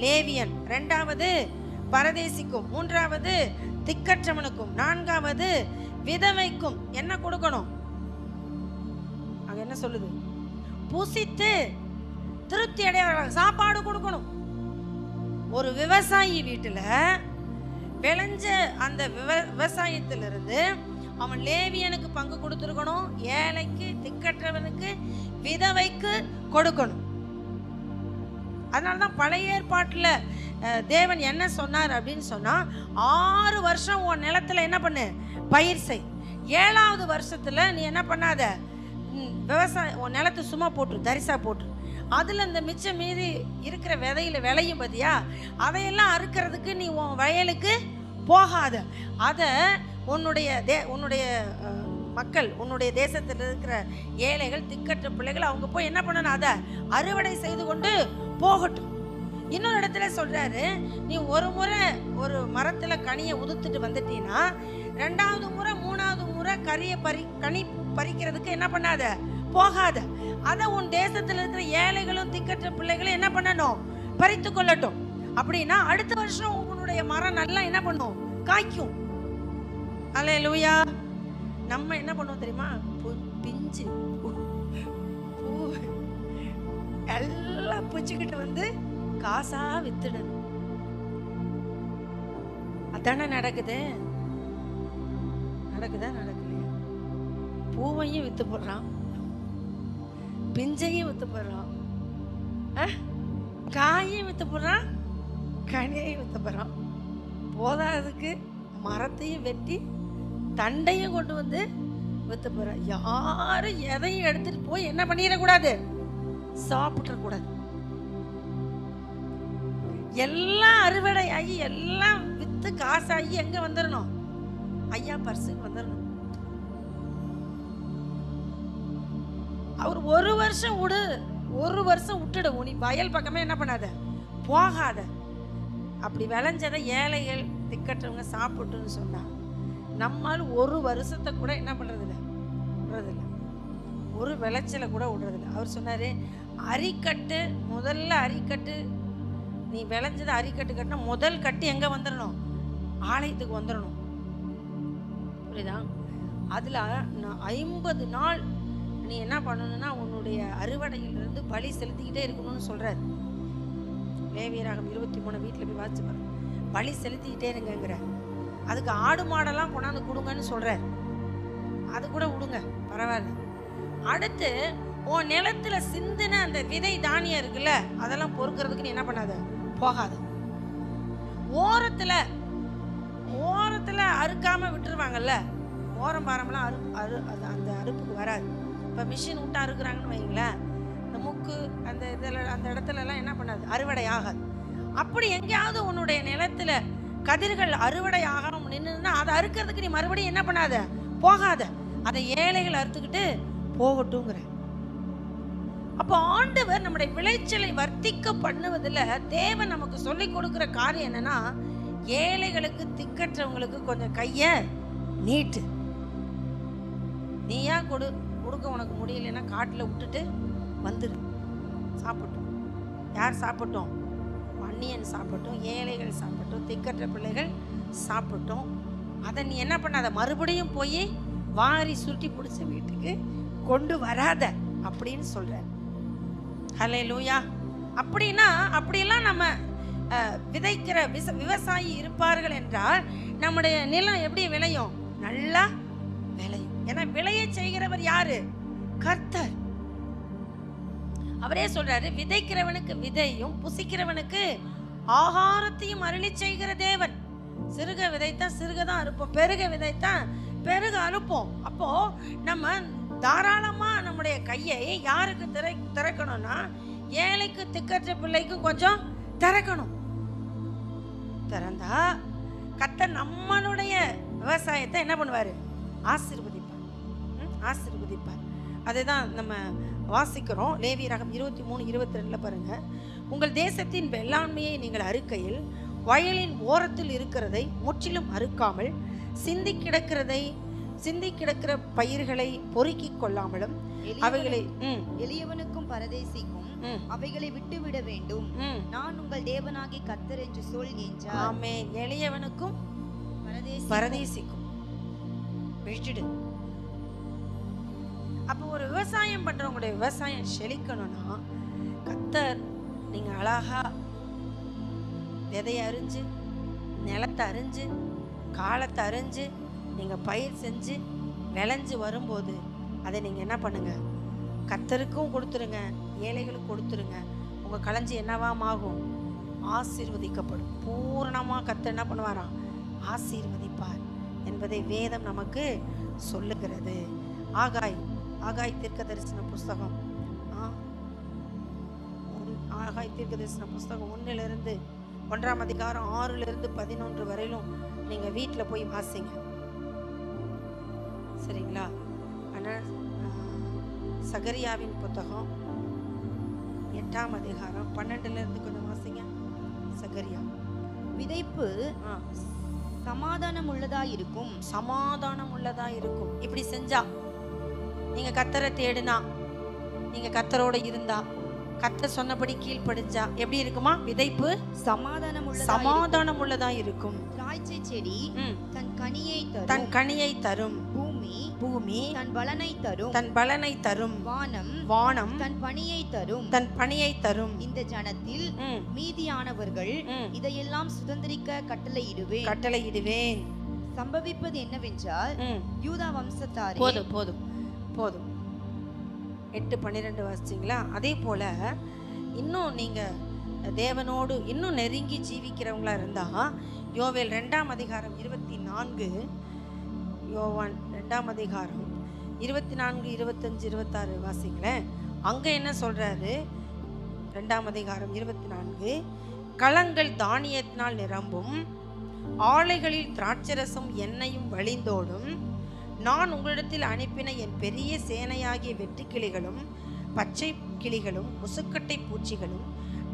Speaker 2: லேவியன், இரண்டாவது பரதேசிக்கும், மூன்றாவது திக்கற்றவனுக்கும், நான்காவது விதவைக்கும் என்ன கொடுக்கணும்? அங்க என்ன சொல்லுது? புசித்து திருப்தி அடைய சாப்பாடு கொடுக்கணும். ஒரு விவசாயி வீட்டுல விளைஞ்ச அந்த விவசாயத்திலிருந்து அவன் லேவியனுக்கு பங்கு கொடுத்துருக்கணும், ஏழைக்கு, திக்கற்றவனுக்கு, விதவைக்கு கொடுக்கணும். அதனாலதான் பழைய ஏற்பாட்டுல தேவன் என்ன சொன்னார் அப்படின்னு சொன்னா, 6 வருஷம் உன் நிலத்துல என்ன பண்ணு, பயிர் செய். 7வது வருஷத்துல நீ என்ன பண்ணாத, விவசாயம் உன் நிலத்தை சும்மா போட்டு தரிசா போட்டு, அதுல இந்த மிச்சம் மீதி இருக்கிற விதையில விளையும் பத்தியா, அதையெல்லாம் அறுக்கிறதுக்கு நீ உன் வயலுக்கு போகாத. அதை உன்னுடைய மக்கள், உன்னுடைய தேசத்தில் இருக்கிற ஏழைகள், திக்கற்ற பிள்ளைகள், அவங்க போய் என்ன பண்ணணும், அதை அறுவடை செய்து கொண்டு போகட்டும். இன்னொரு இடத்துல சொல்றாரு, நீ ஒரு முறை ஒரு மரத்துல கனியை உதுத்துட்டு வந்துட்டீங்கன்னா 2வது முறை 3வது முறை கனி பறிக்கிறதுக்கு என்ன பண்ணாத, போகாத. அதை உன் தேசத்தில் இருக்கிற ஏழைகளும் திக்கற்ற பிள்ளைகளும் என்ன பண்ணணும், பறித்து கொள்ளட்டும். அப்படின்னா அடுத்த வருஷம் உன்னுடைய மரம் நல்லா என்ன பண்ணும், காய்க்கும். அல்லேலூயா. நம்ம என்ன பண்ணுவோம் தெரியுமா, பிஞ்சு எல்லாம் பிச்சுக்கிட்டு வந்து காசா வித்துடணும். அதானே நடக்குதா நடக்கலையா? பூவையும் வித்து போடுறான், பிஞ்சையும் வித்து போடுறான், காயையும் வித்து போடுறான், கனியையும் வித்து போடுறான். போதாதுக்கு மரத்தையும் வெட்டி தண்டையும் கொண்டு வந்து வித்து போறான். யாரும் எதையும் எடுத்துட்டு போய் என்ன பண்ணிடக்கூடாது, சாப்பிடக்கூடாது. எல்லாம் அறுவடை ஆகி எல்லாம் வித்து காசாகி எங்க வந்துடணும், ஐயா பர்சுக்கு வந்துடணும். அவர் ஒரு வருஷம் விட்டுடு, நீ வயல் பக்கமே என்ன பண்ணாத, போகாத. அப்படி விளைஞ்சதை ஏழைகள் திக்கற்றவங்க சாப்பிட்டுன்னு சொன்னா, நம்மால் ஒரு வருஷத்தை கூட என்ன பண்றதில்ல, விடுறதில்ல, ஒரு விளைச்சலை கூட விடுறதில்ல. அவர் சொன்னாரு, அரிக்கட்டு, முதல்ல அரிக்கட்டு, நீ விளைஞ்சதை அரிக்கட்டு கட்டினா முதல் கட்டு எங்க வந்துடணும், ஆலயத்துக்கு வந்துடணும். புரியுதா? அதுல 50 நாள் நீ என்ன பண்ணணும்னா, உன்னுடைய அறுவடையிலிருந்து பலி செலுத்திக்கிட்டே இருக்கணும்னு சொல்றாரு. லேவியராகம் 23 வீட்டில் போய் வாசிச்சு பாருங்க. பலி செலுத்திக்கிட்டே இருங்கிற, அதுக்கு ஆடு மாடெல்லாம் கொண்டாந்து கொடுங்கன்னு சொல்றாரு. அது கூட விடுங்க, பரவாயில்ல. அடுத்து உன் நிலத்துல சிந்தின அந்த விதை தானியம் இருக்குல்ல, அதெல்லாம் பொறுக்கிறதுக்கு நீ என்ன பண்ணாத, போகாத. ஓரத்துல அறுக்காம விட்டுருவாங்கல்ல, ஓரம் பாரம்லாம் அந்த அறுப்புக்கு வராது. இப்போ மிஷின் விட்டு அறுக்குறாங்கன்னு வைங்களேன், இந்த முக்கு அந்த அந்த இடத்துல எல்லாம் என்ன பண்ணாது, அறுவடை ஆகாது. அப்படி எங்கேயாவது உன்னுடைய நிலத்துல கதிர்கள் அறுவடை ஆகாம நின்றுன்னா, அதை அறுக்கிறதுக்கு நீ மறுபடியும் என்ன பண்ணாத, போகாத. அதை ஏழைகள் அறுத்துக்கிட்டு போகட்டுங்கிற. அப்போ ஆண்டவர் நம்முடைய விளைச்சலை வர்த்திக்க பண்ணுவதில் தேவன் நமக்கு சொல்லி கொடுக்கிற காரியம் என்னன்னா, ஏழைகளுக்கு திக்கற்றவங்களுக்கு கொஞ்சம் கைய நீட்டு. நீயா கொடுக்க உனக்கு முடியலன்னா காட்டில் விட்டுட்டு வந்துடு, சாப்பிட்டோம். யார் சாப்பிட்டோம்? அந்நியன் சாப்பிட்டோம், ஏழைகள் சாப்பிட்டோம், திக்கற்ற பிள்ளைகள் சாப்பிட்டோம். அதை நீ என்ன பண்ணாத, மறுபடியும் போய் வாரி சுருட்டி பிடிச்ச வீட்டுக்கு கொண்டு வராத அப்படின்னு சொல்ற. ஹல்லேலூயா. அப்படின்னா அப்படியெல்லாம் நம்ம விதைக்கிற விவசாயி இருப்பார்கள் என்றால் நம்முடைய நிலம் எப்படி விளையும், நல்லா விளையும். ஏன்னா விளைய செய்கிறவர் யாரு? கர்த்தர். அவரே சொல்றாரு, விதைக்கிறவனுக்கு விதையும் புசிக்கிறவனுக்கு ஆகாரத்தையும் அருளி செய்கிற தேவன். சிறுக விதைத்தான் சிறுகதான் அறுப்போம், பெருக விதைத்தான் பெருக அறுப்போம். அப்போ நம்ம தாராளமா நம்முடைய கையை யாருக்கு திறக்கணும்னா, ஏழைக்கு திக்கற்ற பிள்ளைக்கும் கொஞ்சம் திறக்கணும். திறந்தா கர்த்தர் நம்மளுடைய விவசாயத்தை என்ன பண்ணுவார்? ஆசீர்வதிப்பார். ஆசீர்வதிப்பார். அதுதான் நம்ம வாசிக்கிறோம். லேவியராகமம் 23:22 பாருங்க. உங்கள் தேசத்தின் வெள்ளாண்மையை நீங்கள் அறுக்கையில் வயலின் ஓரத்தில் இருக்கிறதை முற்றிலும் அறுக்காமல் சிந்தி கிடக்கிற பயிர்களை பொறுக்கி கொள்ளாமலும் அவைகளை
Speaker 3: எளியவனுக்கும் பரதேசிக்கும் அவைகளை விட்டுவிட வேண்டும். நான் உங்கள் தேவனாகிய கர்த்தர் என்று சொல் என்றார்.
Speaker 2: ஆமென். எளியவனுக்கும் பரதேசிக்கும் விட்டுடு. அப்போ ஒரு விவசாயம் பண்றவங்களுடைய விவசாயம் செழிக்கணும்னா கர்த்தர் நீங்க அழகா விதையை அறிஞ்சு, நிலத்தை அறிஞ்சு, காலத்தை அறிஞ்சு நீங்க பயிர் செஞ்சு விளைஞ்சு வரும்போது அதை நீங்க என்ன பண்ணுங்க? கர்த்தருக்கும் கொடுத்துருங்க, ஏழைகளுக்கு கொடுத்துருங்க. உங்க களஞ்சி என்னவாமாகும்? ஆசீர்வதிக்கப்படும். பூரணமா கர்த்தர் என்ன பண்ணுவாராம்? ஆசீர்வதிப்பார் என்பதை வேதம் நமக்கு சொல்லுகிறது. ஆகாய் தீர்க்க தரிசன புஸ்தகம், ஆகாய் தீர்க்க தரிசன புஸ்தகம் 1 அதிகாரம் 6-11 வரையிலும் நீங்க வீட்டில் போய் வாசிங்க, சரிங்களா? ஆனால் சகரியாவின் புத்தகம் 8 அதிகாரம் 12 கொஞ்சம் வாசிங்க. சகரியா.
Speaker 3: விதைப்பு சமாதானம் உள்ளதா இருக்கும்.
Speaker 2: இப்படி செஞ்சா, நீங்க கர்த்தரை தேடுனா, நீங்க கர்த்தரோட இருந்தா, கர்த்தர் சொன்னபடி கீழ்ப்படிஞ்சா எப்படி இருக்குமா? விதைப்பு சமாதானம் உள்ளதா இருக்கும்.
Speaker 3: திராட்சை செடி
Speaker 2: தன் கனியை தரும். பூமி தன் பலனை தரும். வானம் தன் பணியை தரும்.
Speaker 3: இந்த ஜனத்தில் மீதியானவர்கள் இதையெல்லாம் சுதந்திரிக்க கட்டளையிடுவேன். சம்பவிப்பது என்னவென்றால் யூதா வம்சத்தாரே.
Speaker 2: போதும் 8-12 வாசிச்சிங்களா? அதே போல இன்னும் நீங்க தேவனோடு இன்னும் நெருங்கி ஜீவிக்கிறவங்களா இருந்தா யோவேல் 2 அதிகாரம் 24, யோவான் 2 அதிகாரம் 24, 25, 26 வாசிங்களேன். அங்க என்ன சொல்றாரு? 2 அதிகாரம் 24, களங்கள் தானியத்தினால் நிரம்பும், ஆலைகளில் திராட்சரசம் எண்ணெயும் வழிந்தோடும். நான் உங்களிடத்தில் அனுப்பின என் பெரிய சேனையாகிய வெட்டுக்கிளிகளும் பச்சை கிளிகளும் முசுக்கட்டை பூச்சிகளும்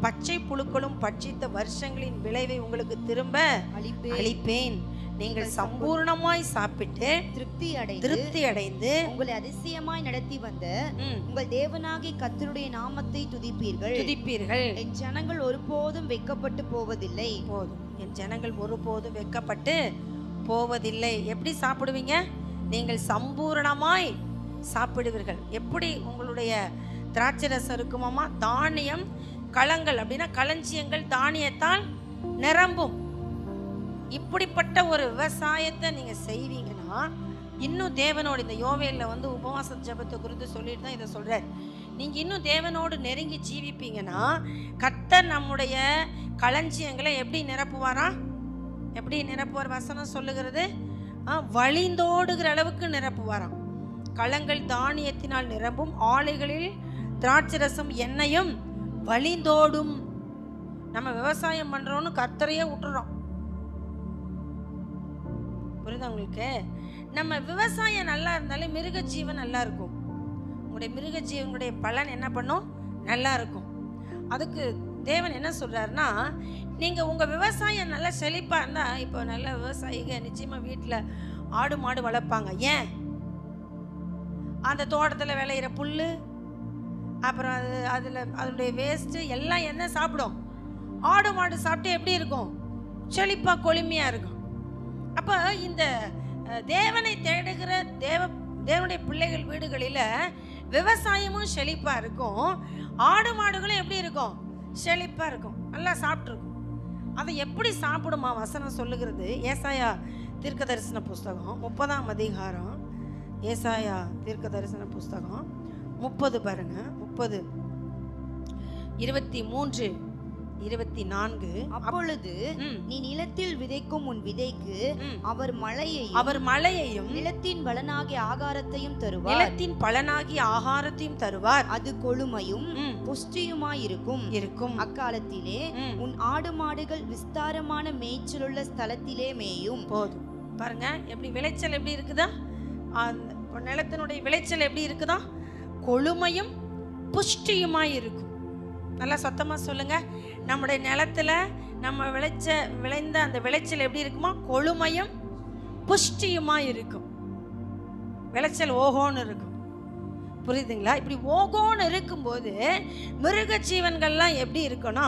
Speaker 2: பச்சை புழுக்களும் பட்சித்த வருஷங்களின் விளைவை உங்களுக்கு திரும்ப அளிப்பேன். நீங்கள் சம்பூர்ணமாய் சாப்பிட்டு திருப்தி அடைந்து
Speaker 3: உங்களை அதிசயமாய் நடத்தி வந்த உங்கள் தேவனாகிய கர்த்தருடைய நாமத்தை துதிப்பீர்கள். என் ஜனங்கள் ஒருபோதும் வெட்கப்பட்டு போவதில்லை.
Speaker 2: என் ஜனங்கள் ஒருபோதும் வெட்கப்பட்டு போவதில்லை. எப்படி சாப்பிடுவீங்க? நீங்கள் சம்பூரணமாய் சாப்பிடுவீர்கள். எப்படி உங்களுடைய திராட்சை ரசம் இருக்குமாமா? தானியம் களங்கள் அப்படின்னா களஞ்சியங்கள் தானியத்தால் நிரம்பும். இப்படிப்பட்ட ஒரு விவசாயத்தை நீங்க செய்வீங்கன்னா இன்னும் தேவனோடு, இந்த யோவேல்ல உபவாச ஜெபத்தை குறித்து சொல்லிட்டு தான் இதை சொல்றார். நீங்க இன்னும் தேவனோடு நெருங்கி ஜீவிப்பீங்கன்னா கர்த்தர் நம்முடைய களஞ்சியங்களை எப்படி நிரப்புவார்? வசனம் சொல்லுகிறது, வழிந்தோடுகிற அளவுக்கு நிரப்புவாராம். களங்கள் தானியத்தினால் நிரம்பும், ஆலைகளில் திராட்சரசம் எண்ணெயும் வழிந்தோடும். நம்ம விவசாயம் பண்றோம்னு கர்த்தரையே விட்டுறோம். புரியுதா உங்களுக்கு? நம்ம விவசாயம் நல்லா இருந்தாலே மிருக ஜீவன் நல்லா இருக்கும். உங்களுடைய மிருக ஜீவனுடைய பலன் என்ன பண்ணும்? நல்லா இருக்கும். அதுக்கு தேவன் என்ன சொல்றாருன்னா, நீங்க உங்க விவசாயம் நல்லா செழிப்பா இருந்தா, இப்போ நல்ல விவசாயிங்க நிச்சயமா வீட்டுல ஆடு மாடு வளர்ப்பாங்க. ஏன்? அந்த தோட்டத்துல விளையிற புல்லு, அப்புறம் அதனுடைய வேஸ்ட் எல்லாம் என்ன சாப்பிடும்? ஆடு மாடு சாப்பிட்டு எப்படி இருக்கும்? செழிப்பா கொழுமையா இருக்கும். அப்ப இந்த தேவனை தேடுகிற தேவனுடைய பிள்ளைகள் வீடுகளில் விவசாயமும் செழிப்பா இருக்கும், ஆடு மாடுகளும் எப்படி இருக்கும்? செழிப்பா இருக்கும், நல்லா சாப்பிட்ருக்கும். அதை எப்படி சாப்பிடுமா? வசனம் சொல்லுகிறது. ஏசாயா தீர்க்க தரிசன புஸ்தகம் 30 அதிகாரம், ஏசாயா தீர்க்க தரிசன புஸ்தகம் 30 பாருங்க, 30, 23, 24.
Speaker 3: அப்பொழுது நீ நிலத்தில் விதைக்கும் உன் விதைக்கு அவர் மழையையும் நிலத்தின் பலனாகிய ஆகாரத்தையும் தருவார்.
Speaker 2: நிலத்தின் பலனாகிய ஆகாரத்தையும் தருவார்.
Speaker 3: அது கொழுமையும் புஷ்டியுமாயிருக்கும். அக்காலத்திலே உன் ஆடு மாடுகள் விஸ்தாரமான மேய்ச்சலுள்ள ஸ்தலத்திலே மேயும்.
Speaker 2: போதும் பாருங்க, எப்படி விளைச்சல் எப்படி இருக்குதா, நிலத்தினுடைய விளைச்சல் எப்படி இருக்குதா, கொழுமையும் புஷ்டியுமாய் இருக்கும். நல்லா சத்தமா சொல்லுங்க. நம்முடைய நிலத்துல நம்ம விளைந்த அந்த விளைச்சல் எப்படி இருக்குமா, கொழுமையும் புஷ்டியுமாய் இருக்கும். விளைச்சல் ஓகோன்னு இருக்கும். புரியுதுங்களா? இப்படி ஓகோன்னு இருக்கும்போது மிருக ஜீவன்கள்லாம் எப்படி இருக்குன்னா,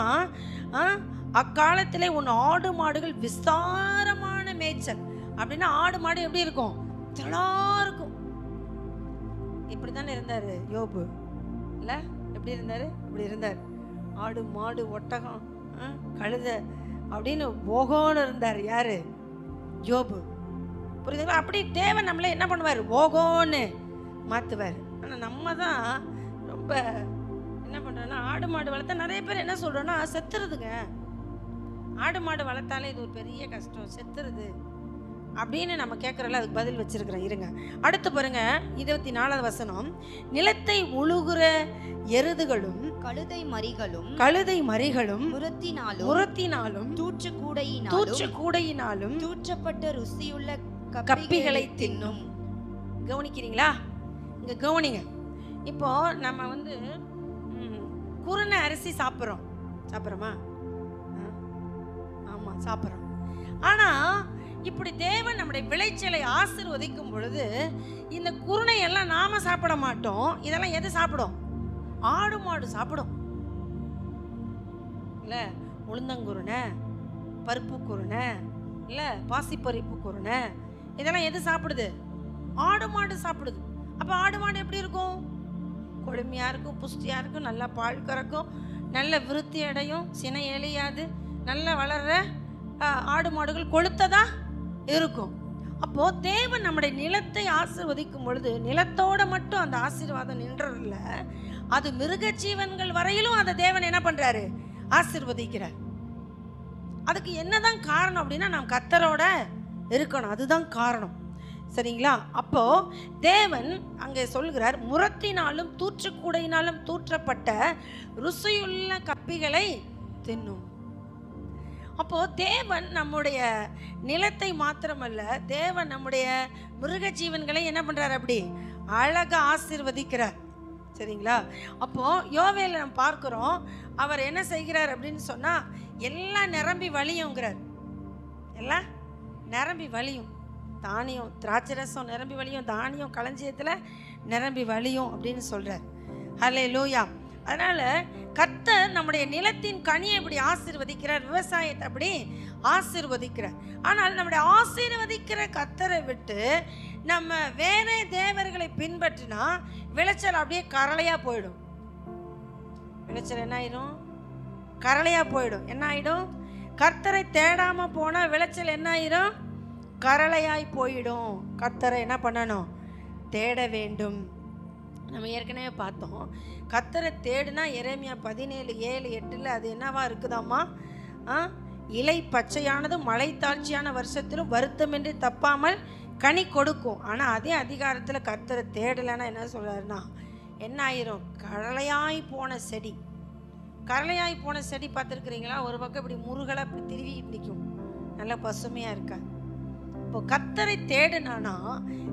Speaker 2: அக்காலத்திலே உன் ஆடு மாடுகள் விஸ்தாரமான மேய்ச்சல். அப்படின்னா ஆடு மாடு எப்படி இருக்கும், திரளா இருக்கும். இப்படித்தானே இருந்தாரு யோபு இல்ல? எப்படி இருந்தாரு? அப்படி இருந்தார். ஆடு மாடு ஒட்டகம் கழுத அப்படின்னு ஓகோன்னு இருந்தார். யாரு? யோபு. புரியுதுங்களா? அப்படி தேவன் நம்மள என்ன பண்ணுவார், ஓகோன்னு மாத்துவார். ஆனா நம்ம தான் ரொம்ப என்ன பண்றோம்னா, ஆடு மாடு வளர்த்தா நிறைய பேர் என்ன சொல்றோம்னா செத்துருதுங்க. ஆடு மாடு வளர்த்தாலே இது ஒரு பெரிய கஷ்டம், செத்துருது அப்படின்னு நம்ம கேட்கறல. அதுக்கு பதில் வச்சிருக்கிறேன், இருங்க. அடுத்து பாருங்க 24வது வசனம். நிலத்தை உழுகுற எருதுகளும் கழுதை மறிகளும் முரத்தினாலும் தூற்றுக்கூடையினாலும் தூற்றப்பட்ட ருசியுள்ள கப்பிகளை தின்னும். கவனிக்கிறீங்களா? இங்க கவனிங்க. இப்போ நம்ம வந்து குருணை அரிசி சாப்பிட்றோமா? ஆமா, சாப்பிட்றோம். ஆனா இப்படி தேவன் நம்முடைய விளைச்சலை ஆசீர்வதிக்கும் பொழுது இந்த குருணை எல்லாம் நாம சாப்பிட மாட்டோம். இதெல்லாம் எது சாப்பிடும்? ஆடு மாடு சாப்பிடும் இல்ல? உளுந்தங்குருணை, பருப்பு குருணை இல்ல, பாசிப்பருப்பு குருணை, இதெல்லாம் எது சாப்பிடுது? ஆடு மாடு சாப்பிடுது. அப்ப ஆடு மாடு எப்படி இருக்கும்? கொழுமையா இருக்கும், புஷ்டியா இருக்கும், நல்லா பால் கறக்கும், நல்ல விருத்தி அடையும், சினை எழியாது, நல்லா வளர்ற ஆடு மாடுகள் கொளுத்ததா இருக்கும். அப்போ தேவன் நம்முடைய நிலத்தை ஆசீர்வதிக்கும் பொழுது நிலத்தோட மட்டும் அந்த ஆசீர்வாதம் நின்றதில்ல, அது மிருக ஜீவன்கள் வரையிலும் அந்த தேவன் என்ன பண்றாரு, ஆசீர்வதிக்கிறார். அதுக்கு என்னதான் காரணம் அப்படின்னா, நாம் கர்த்தரோட இருக்கணும். அதுதான் காரணம். சரிங்களா? அப்போ தேவன் அங்கே சொல்கிறார், முரத்தினாலும் தூற்றுக்கூடையினாலும் தூற்றப்பட்ட ருசியுள்ள கப்பிகளை தின்னும். அப்போ தேவன் நம்முடைய நிலத்தை மாத்திரமல்ல, தேவன் நம்முடைய மிருக ஜீவன்களை என்ன பண்றாரு, அப்படி அழகா ஆசீர்வதிக்கிறார். சரிங்களா? அப்போ யோவேல நம்ம பார்க்கிறோம், அவர் என்ன செய்கிறார் அப்படின்னு சொன்னா, எல்லாம் நிரம்பி வழியுங்கிறார். எல்லாம் நிரம்பி வழியும். தானியம், திராட்சை ரசம் நிரம்பி வழியும், தானியம் களஞ்சியத்துல நிரம்பி வழியும் அப்படின்னு சொல்றார். ஹல்லேலூயா. அதனால கர்த்தர் நம்முடைய நிலத்தின் கனியை இப்படி ஆசீர்வதிக்கிறார், விவசாயத்தை அப்படி ஆசீர்வதிக்கிறார். ஆனால் நம்முடைய ஆசீர்வதிக்கிற கர்த்தரை விட்டு நம்ம வேற தேவர்களை பின்பற்றினா விளைச்சல் அப்படியே கரளையா போயிடும். விளைச்சல் என்ன ஆயிடும்? கரளையா போயிடும். என்ன ஆயிடும்? கர்த்தரை தேடாம போனா விளைச்சல் என்ன ஆயிடும்? கரளையாய் போயிடும். கர்த்தரை என்ன பண்ணணும்? தேட வேண்டும். நம்ம ஏற்கனவே பார்த்தோம், கர்த்தரை தேடுனா எரேமியா 17:7-8 அது என்னவா இருக்குதாம்மா? இலை பச்சையானது மழை தாழ்ச்சியான வருஷத்திலும் வருத்தமின்றி தப்பாமல் கனி கொடுக்கும். ஆனால் அதே அதிகாரத்தில் கர்த்தரை தேடலைன்னா என்ன சொல்றாருன்னா, என்ன ஆயிரும்? கரளையாய் போன செடி. கரளையாய் போன செடி பார்த்துருக்குறீங்களா? ஒரு பக்கம் இப்படி முருகலை இப்படி திருவிக்கிட்டு நிற்கும், நல்லா பசுமையாக இருக்கா. இப்போ கர்த்தரை தேடுனானா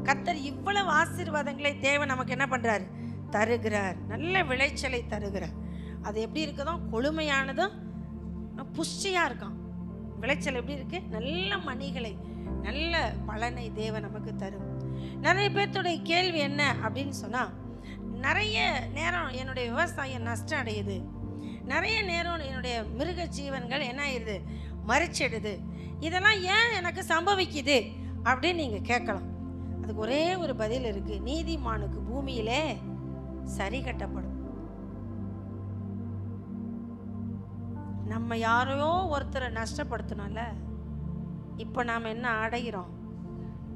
Speaker 2: கர்த்தர் இவ்வளவு ஆசீர்வாதங்களை தேவன் நமக்கு என்ன பண்றாரு? தருகிறார். நல்ல விளைச்சலை தருகிறார். அது எப்படி இருக்குதோ, கொழுமையானதும் புஷ்டியா இருக்கான். விளைச்சல் எப்படி இருக்கு? நல்ல மணிகளை, நல்ல பலனை தேவன் நமக்கு தரும். நிறைய பேர்த்துடைய கேள்வி என்ன அப்படின்னு சொன்னா, நிறைய நேரம் என்னுடைய விவசாயம் நஷ்டம் அடையுது, நிறைய நேரம் என்னுடைய மிருக ஜீவன்கள் என்ன ஆயிடுது? மறிச்சிடுது. இதெல்லாம் ஏன் எனக்கு சம்பவிக்குது அப்படின்னு நீங்க கேட்கலாம். அதுக்கு ஒரே ஒரு பதில் இருக்கு. நீதிமானுக்கு பூமியிலே சரி கட்டப்படும். நம்ம யாரையோ ஒருத்தரை நஷ்டப்படுத்தணும்ல, இப்ப நாம என்ன அடைகிறோம்?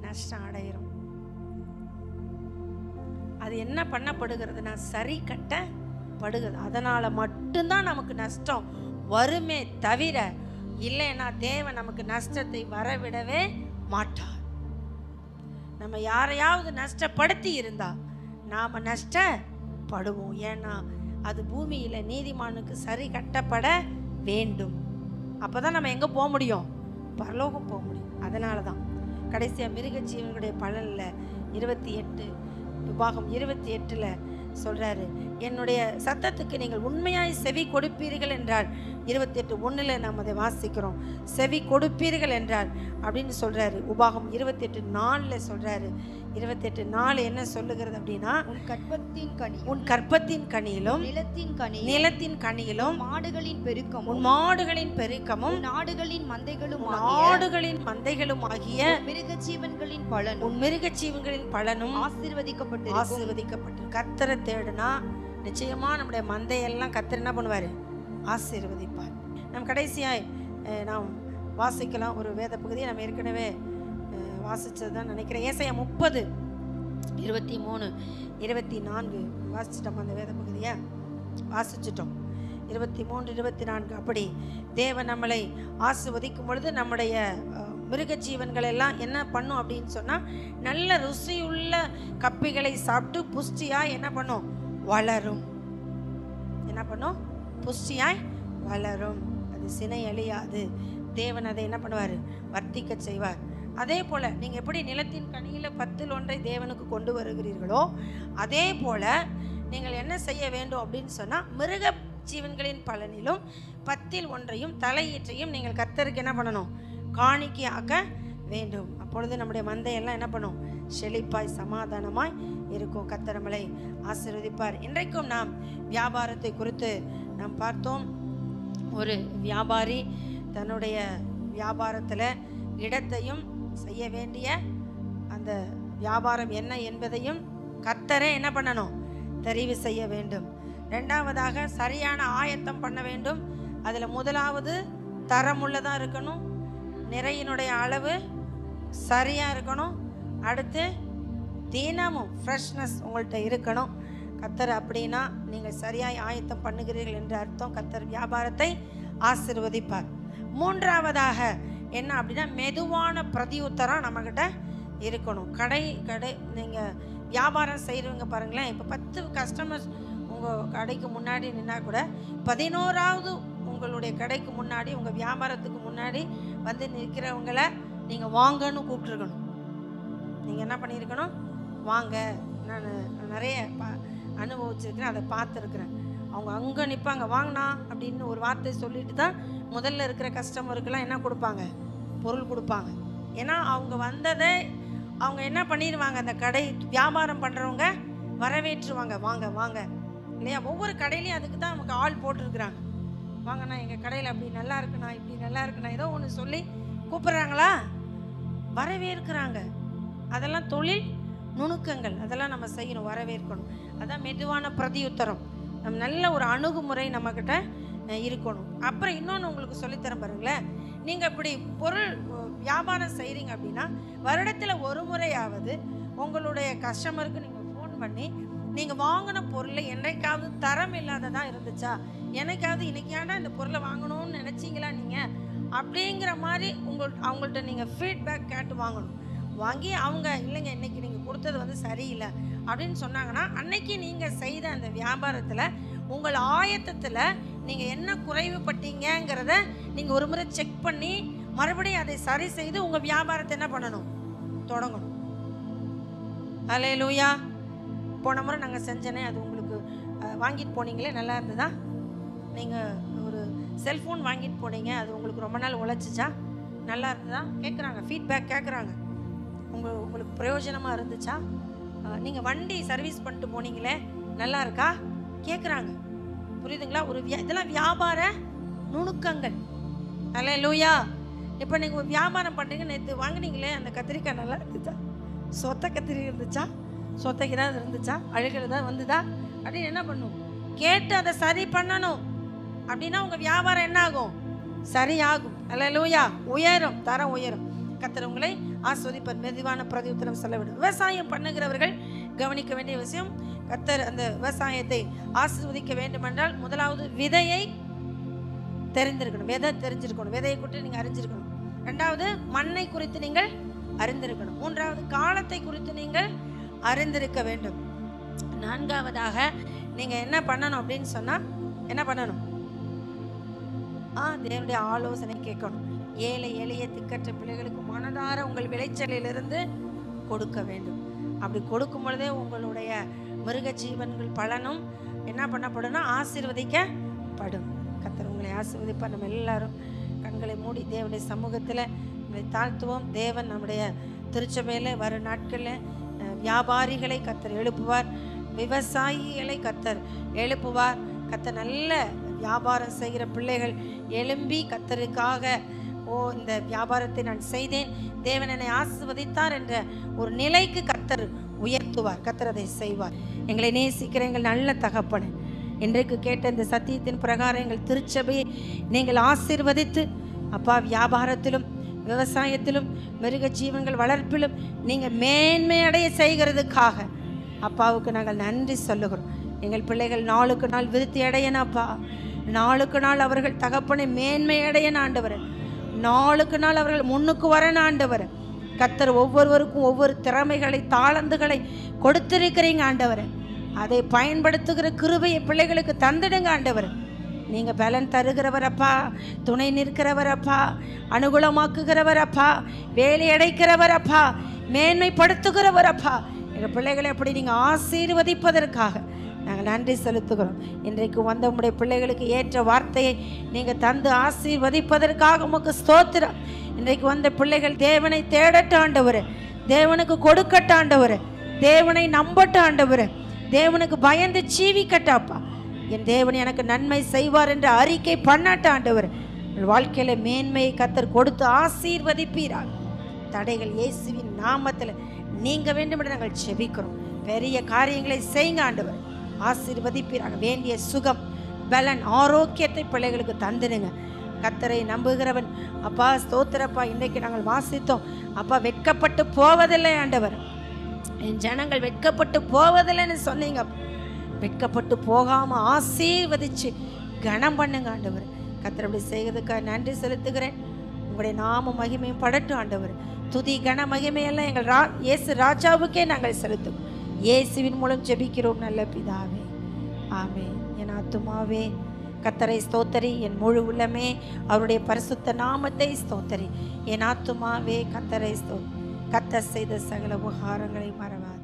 Speaker 2: நஷ்டம் அடைகிறோம். அது என்ன பண்ணப்படுகிறதுனா சரி கட்டப்படுகிறது. அதனால மட்டும்தான் நமக்கு நஷ்டம் வருமே தவிர, இல்லைன்னா தேவன் நமக்கு நஷ்டத்தை வரவிடவே மாட்டார். நம்ம யாரையாவது நஷ்டப்படுத்தி இருந்தா நாம நஷ்டப்படுவோம். ஏன்னா அது பூமியில நீதிமானுக்கு சரி கட்டப்பட வேண்டும். அப்பதான் நம்ம எங்க போக முடியும்? பரலோகம் போக முடியும். அதனால தான் கடைசியா மிருக ஜீவனுடைய பலன்ல 28 உபாகம் 28ல் சொல்றாரு, என்னுடைய சத்தத்துக்கு நீங்கள் உண்மையாய் செவி கொடுப்பீர்கள் என்றால். 28:1 நாம் அதை வாசிக்கிறோம். செவி கொடுப்பீர்கள் என்றால் அப்படின்னு சொல்றாரு. உபாகம் 28:4 சொல்றாரு. 28:4 என்ன சொல்லுகிறது அப்படின்னா,
Speaker 3: உன்
Speaker 2: கற்பத்தின் கனியிலும் நிலத்தின் கனியிலும் உன் மாடுகளின் பெருக்கமும்
Speaker 3: நாடுகளின்
Speaker 2: மந்தைகளும் ஆகிய
Speaker 3: மிருக ஜீவன்களின் பலனும்
Speaker 2: ஆசீர்வதிக்கப்பட்டு. கர்த்தரை தேடுனா நிச்சயமா நம்முடைய மந்தையெல்லாம் கர்த்தர் என்ன பண்ணுவாரு? ஆசீர்வதிப்பார். நாம் கடைசியாய் நாம் வாசிக்கலாம் ஒரு வேத பகுதியை. நம்ம ஏற்கனவே வாசிச்சது தான் நினைக்கிறேன். ஏசாயா 30:23-24 வாசிச்சிட்டோம். அந்த வேத பகுதியை வாசிச்சிட்டோம். 23-24 அப்படி தேவன் நம்மளை ஆசீர்வதிக்கும் பொழுது நம்முடைய மிருக ஜீவன்கள் எல்லாம் என்ன பண்ணும் அப்படின்னு சொன்னால், நல்ல ருசியுள்ள கப்பிகளை சாப்பிட்டு புஷ்டியாய் என்ன பண்ணும்? வளரும். என்ன பண்ணும்? புஷ்டியாய் வளரும். அது சினை அழியாது. தேவன் அதை என்ன பண்ணுவார்? வர்த்திக்க செய்வார். அதே போல் நீங்கள் எப்படி நிலத்தின் கனியில் 10ல் 1 தேவனுக்கு கொண்டு வருகிறீர்களோ, அதே போல் நீங்கள் என்ன செய்ய வேண்டும் அப்படின்னு சொன்னால், மிருக ஜீவன்களின் பலனிலும் 10ல் 1 தலையீற்றையும் நீங்கள் கர்த்தருக்கு என்ன பண்ணணும்? காணிக்கையாக்க வேண்டும். அப்பொழுது நம்முடைய மந்தையெல்லாம் என்ன பண்ணும்? செழிப்பாய் சமாதானமாய் இருக்கும். கர்த்தர் நம்மளை ஆசீர்வதிப்பார். இன்றைக்கும் நாம் வியாபாரத்தை குறித்து நாம் பார்த்தோம். ஒரு வியாபாரி தன்னுடைய வியாபாரத்தில் இடத்தையும் செய்ய வேண்டிய அந்த வியாபாரம் என்ன என்பதையும் கர்த்தரே என்ன பண்ணணும்? தெரிவு செய்ய வேண்டும். 2வதாக சரியான ஆயத்தம் பண்ண வேண்டும். அதில் முதலாவது தரமுள்ளதாக இருக்கணும். நிறையினுடைய அளவு சரியாக இருக்கணும். அடுத்து தினமும் ஃப்ரெஷ்னஸ் உங்கள்கிட்ட இருக்கணும். கர்த்தர் அப்படின்னா நீங்கள் சரியாய் ஆயத்தம் பண்ணுகிறீர்கள் என்ற அர்த்தம். கர்த்தர் வியாபாரத்தை ஆசீர்வதிப்பார். 3வதாக என்ன அப்படின்னா, மெதுவான பிரதியுத்தரம் நம்மக்கிட்ட இருக்கணும். கடை நீங்கள் வியாபாரம் செய்கிறவங்க பாருங்களேன், இப்போ 10 கஸ்டமர்ஸ் உங்கள் கடைக்கு முன்னாடி நின்னா கூட 11வது உங்களுடைய கடைக்கு முன்னாடி உங்கள் வியாபாரத்துக்கு முன்னாடி வந்து நிற்கிறவங்களை நீங்கள் வாங்கன்னு கூப்பிட்ருக்கணும். நீங்கள் என்ன பண்ணியிருக்கணும்? வாங்க. நான் நிறைய அனுபவிச்சிருக்கிறேன், அதை பார்த்துருக்குறேன். அவங்க அங்கே நிற்பாங்க, வாங்கினா அப்படின்னு ஒரு வார்த்தை சொல்லிட்டு தான் முதல்ல இருக்கிற கஸ்டமருக்கெல்லாம் என்ன கொடுப்பாங்க? பொருள் கொடுப்பாங்க. ஏன்னா அவங்க வந்ததை அவங்க என்ன பண்ணிடுவாங்க? அந்த கடை வியாபாரம் பண்ணுறவங்க வரவேற்றுவாங்க, வாங்க வாங்க இல்லையா? ஒவ்வொரு கடையிலையும் அதுக்கு தான் நமக்கு ஆள் போட்டிருக்கிறாங்க. வாங்கண்ணா, எங்கள் கடையில் அப்படி நல்லா இருக்குண்ணா, இப்படி நல்லா இருக்குண்ணா, ஏதோ ஒன்று சொல்லி கூப்பிட்றாங்களா? வரவேற்கிறாங்க. அதெல்லாம் தொழில் நுணுக்கங்கள், அதெல்லாம் நம்ம செய்யணும், வரவேற்கணும். அதான் மெதுவான பிரதியுத்தரம். நம்ம நல்ல ஒரு அணுகுமுறை நம்மக்கிட்ட இருக்கணும். அப்புறம் இன்னொன்று உங்களுக்கு சொல்லித்தரேன் பாருங்களேன். நீங்கள் இப்படி பொருள் வியாபாரம் செய்கிறீங்க அப்படின்னா, வருடத்தில் ஒரு முறையாவது உங்களுடைய கஸ்டமருக்கு நீங்கள் ஃபோன் பண்ணி, நீங்கள் வாங்கின பொருளை என்னைக்காவது தரம் இல்லாததாக இருந்துச்சா, என்னைக்காவது இன்னைக்கு ஏன்டா இந்த பொருளை வாங்கணும்னு நினச்சிங்களா நீங்கள், அப்படிங்கிற மாதிரி அவங்கள்ட்ட நீங்கள் ஃபீட்பேக் கேட்டு வாங்கணும். வாங்கி அவங்க இல்லைங்க இன்னைக்கு நீங்கள் கொடுத்தது வந்து சரியில்லை அப்படின்னு சொன்னாங்கன்னா, அன்னைக்கு நீங்கள் செய்த அந்த வியாபாரத்தில் உங்கள் ஆயத்தத்தில் நீங்கள் என்ன குறைவுபட்டீங்கிறத நீங்கள் ஒரு முறை செக் பண்ணி மறுபடியும் அதை சரி செய்து உங்கள் வியாபாரத்தை என்ன பண்ணணும்? தொடங்கணும். அல்லேலூயா. போன முறை நாங்கள் செஞ்சனே, அது உங்களுக்கு வாங்கிட்டு போனீங்களே, நல்லா இருந்ததா? நீங்கள் ஒரு செல்ஃபோன் வாங்கிட்டு போனீங்க, அது உங்களுக்கு ரொம்ப நாள் உழைச்சிச்சா, நல்லா இருந்ததா கேட்குறாங்க, ஃபீட்பேக் கேட்குறாங்க. உங்களுக்கு பிரயோஜனமாக இருந்துச்சா? நீங்கள் வண்டி சர்வீஸ் பண்ணிட்டு போனீங்களே, நல்லா இருக்கா கேட்குறாங்க. புரியுதுங்களா? இதெல்லாம் வியாபார நுணுக்கங்கள். அல்லேலூயா. இப்போ நீங்கள் ஒரு வியாபாரம் பண்ணுறீங்க, நேற்று வாங்கினீங்களே அந்த கத்திரிக்காய் நல்லா இருந்துச்சா, சொத்த கத்திரிக்காய் இருந்துச்சா, சொத்தைக்கு தான் இருந்துச்சா, அழுகல் தான் வந்துதா அப்படின்னு என்ன பண்ணும்? கேட்டு அதை சரி பண்ணணும். அப்படின்னா உங்கள் வியாபாரம் என்ன ஆகும்? சரியாகும். அல்லேலூயா. உயரும், தரம் உயரும். கர்த்தர் உங்களை ஆஸ்வதிப்பார். மெதுவான பிரதியுத்தரம் சொல்ல வேண்டும். விவசாயம் பண்ணுகிறவர்கள் கவனிக்க வேண்டிய விஷயம், கர்த்தர் அந்த விவசாயத்தை ஆசீர்வதிக்க வேண்டுமென்றால் முதலாவது விதையை தெரிந்திருக்கணும். விதை தெரிஞ்சிருக்கணும். விதையை குறித்து நீங்கள் அறிஞ்சிருக்கணும். ரெண்டாவது, மண்ணை குறித்து நீங்கள் அறிந்திருக்கணும். மூன்றாவது, காலத்தை குறித்து நீங்கள் அறிந்திருக்க வேண்டும். நான்காவதாக நீங்கள் என்ன பண்ணணும் அப்படின்னு சொன்னால் என்ன பண்ணணும்? தேவனுடைய ஆலோசனை கேட்கணும். ஏழை எளிய திக்கற்ற பிள்ளைகளுக்கு மனதார உங்கள் விளைச்சலிலிருந்து கொடுக்க வேண்டும். அப்படி கொடுக்கும் பொழுதே உங்களுடைய மிருக ஜீவன்கள் பலனும் என்ன பண்ணப்படும்னா ஆசீர்வதிக்கப்படும். கர்த்தர் உங்களை ஆசீர்வதிப்பார். நம்ம எல்லாரும் கண்களை மூடி தேவனுடைய சமூகத்தில் நம்மளை தாழ்த்துவோம். தேவன் நம்முடைய திருச்சபையில் வரும் நாட்களில் வியாபாரிகளை கர்த்தர் எழுப்புவார், விவசாயிகளை கர்த்தர் எழுப்புவார். கர்த்தர் நல்ல வியாபாரம் செய்கிற பிள்ளைகள் எழும்பி கர்த்தருக்காக இந்த வியாபாரத்தை நான் செய்தேன், தேவன் என்னை ஆசீர்வதித்தார் என்ற ஒரு நிலைக்கு கர்த்தர் உயர்த்துவார். கர்த்தர் அதை செய்வார். எங்களை நேசிக்கிற எங்கள் நல்ல தகப்பனே, இன்றைக்கு கேட்ட இந்த சத்தியத்தின் பிரகாரம் எங்கள் திருச்சபையை நீங்கள் ஆசீர்வதித்து அப்பா, வியாபாரத்திலும் விவசாயத்திலும் மிருக ஜீவன்கள் வளர்ப்பிலும் நீங்கள் மேன்மையடைய செய்கிறதுக்காக அப்பாவுக்கு நாங்கள் நன்றி சொல்லுகிறோம். எங்கள் பிள்ளைகள் நாளுக்கு நாள் விருத்தி அடையணும் அப்பா. நாளுக்கு நாள் அவர்கள் தகப்பனை மேன்மையடையணும் ஆண்டவர். நாளுக்கு நாள் அவர்கள் முன்னுக்கு வரணும் ஆண்டவர். கர்த்தர் ஒவ்வொருவருக்கும் ஒவ்வொரு திறமைகளை தாளந்துகளை கொடுத்திருக்கிறீங்க ஆண்டவர். அதை பயன்படுத்துகிற கிருபையை பிள்ளைகளுக்கு தந்துடுங்க ஆண்டவர். நீங்கள் பலன் தருகிறவரப்பா, துணை நிற்கிறவரப்பா, அனுகூலமாக்குகிறவரப்பா, வேலை அடைக்கிறவரப்பா, மேன்மைப்படுத்துகிறவரப்பா. எங்கள் பிள்ளைகளை அப்படி நீங்கள் ஆசீர்வதிப்பதற்காக நாங்கள் நன்றி செலுத்துகிறோம். இன்றைக்கு வந்த உங்களுடைய பிள்ளைகளுக்கு ஏற்ற வார்த்தையை நீங்கள் தந்து ஆசீர்வதிப்பதற்காக உமக்கு ஸ்தோத்திரம். இன்றைக்கு வந்த பிள்ளைகள் தேவனை தேடட்ட ஆண்டவர், தேவனுக்கு கொடுக்கட்ட ஆண்டவர், தேவனை நம்பட்ட ஆண்டவர், தேவனுக்கு பயந்து ஜீவிக்கட்டாப்பா. என் தேவன் எனக்கு நன்மை செய்வார் என்ற அறிக்கை பண்ணாட்ட ஆண்டவர். வாழ்க்கையில் மேன்மையை கர்த்தர் கொடுத்து ஆசீர்வதிப்பீராக. தடைகள் இயேசுவின் நாமத்தில் நீங்க வேண்டும் என்று நாங்கள் ஜெபிக்கிறோம். பெரிய காரியங்களை செய்யுங்க ஆண்டவர். ஆசீர்வதிப்பீராக. வேண்டிய சுகம், பலன், ஆரோக்கியத்தை பிள்ளைகளுக்கு தந்துடுங்க. கர்த்தரை நம்புகிறவன் அப்பா ஸ்தோத்திரப்பா. இன்றைக்கு நாங்கள் வாசித்தோம் அப்பா, வெட்கப்பட்டு போவதில்லை ஆண்டவர். என் ஜனங்கள் வெட்கப்பட்டு போவதில்லைன்னு சொன்னீங்க. வெட்கப்பட்டு போகாம ஆசீர்வதிச்சு கனம் பண்ணுங்க ஆண்டவர். கர்த்தர் அப்படி செய்கிறதுக்காக நன்றி செலுத்துகிறேன். உங்களுடைய நாம மகிமையும் படட்டும் ஆண்டவர். துதி கன மகிமையெல்லாம் எங்கள் இயேசு ராஜாவுக்கே நாங்கள் செலுத்தும். இயேசுவின் மூலம் ஜெபிக்கிறோம் நல்ல பிதாவே, ஆமென். என் ஆத்துமாவே கர்த்தரை ஸ்தோத்தரி, என் முழு உள்ளமே அவருடைய பரிசுத்த நாமத்தை ஸ்தோத்தரி. என் ஆத்துமாவே கர்த்தரை கர்த்தர் செய்த சகல உபகாரங்களை மறவாது.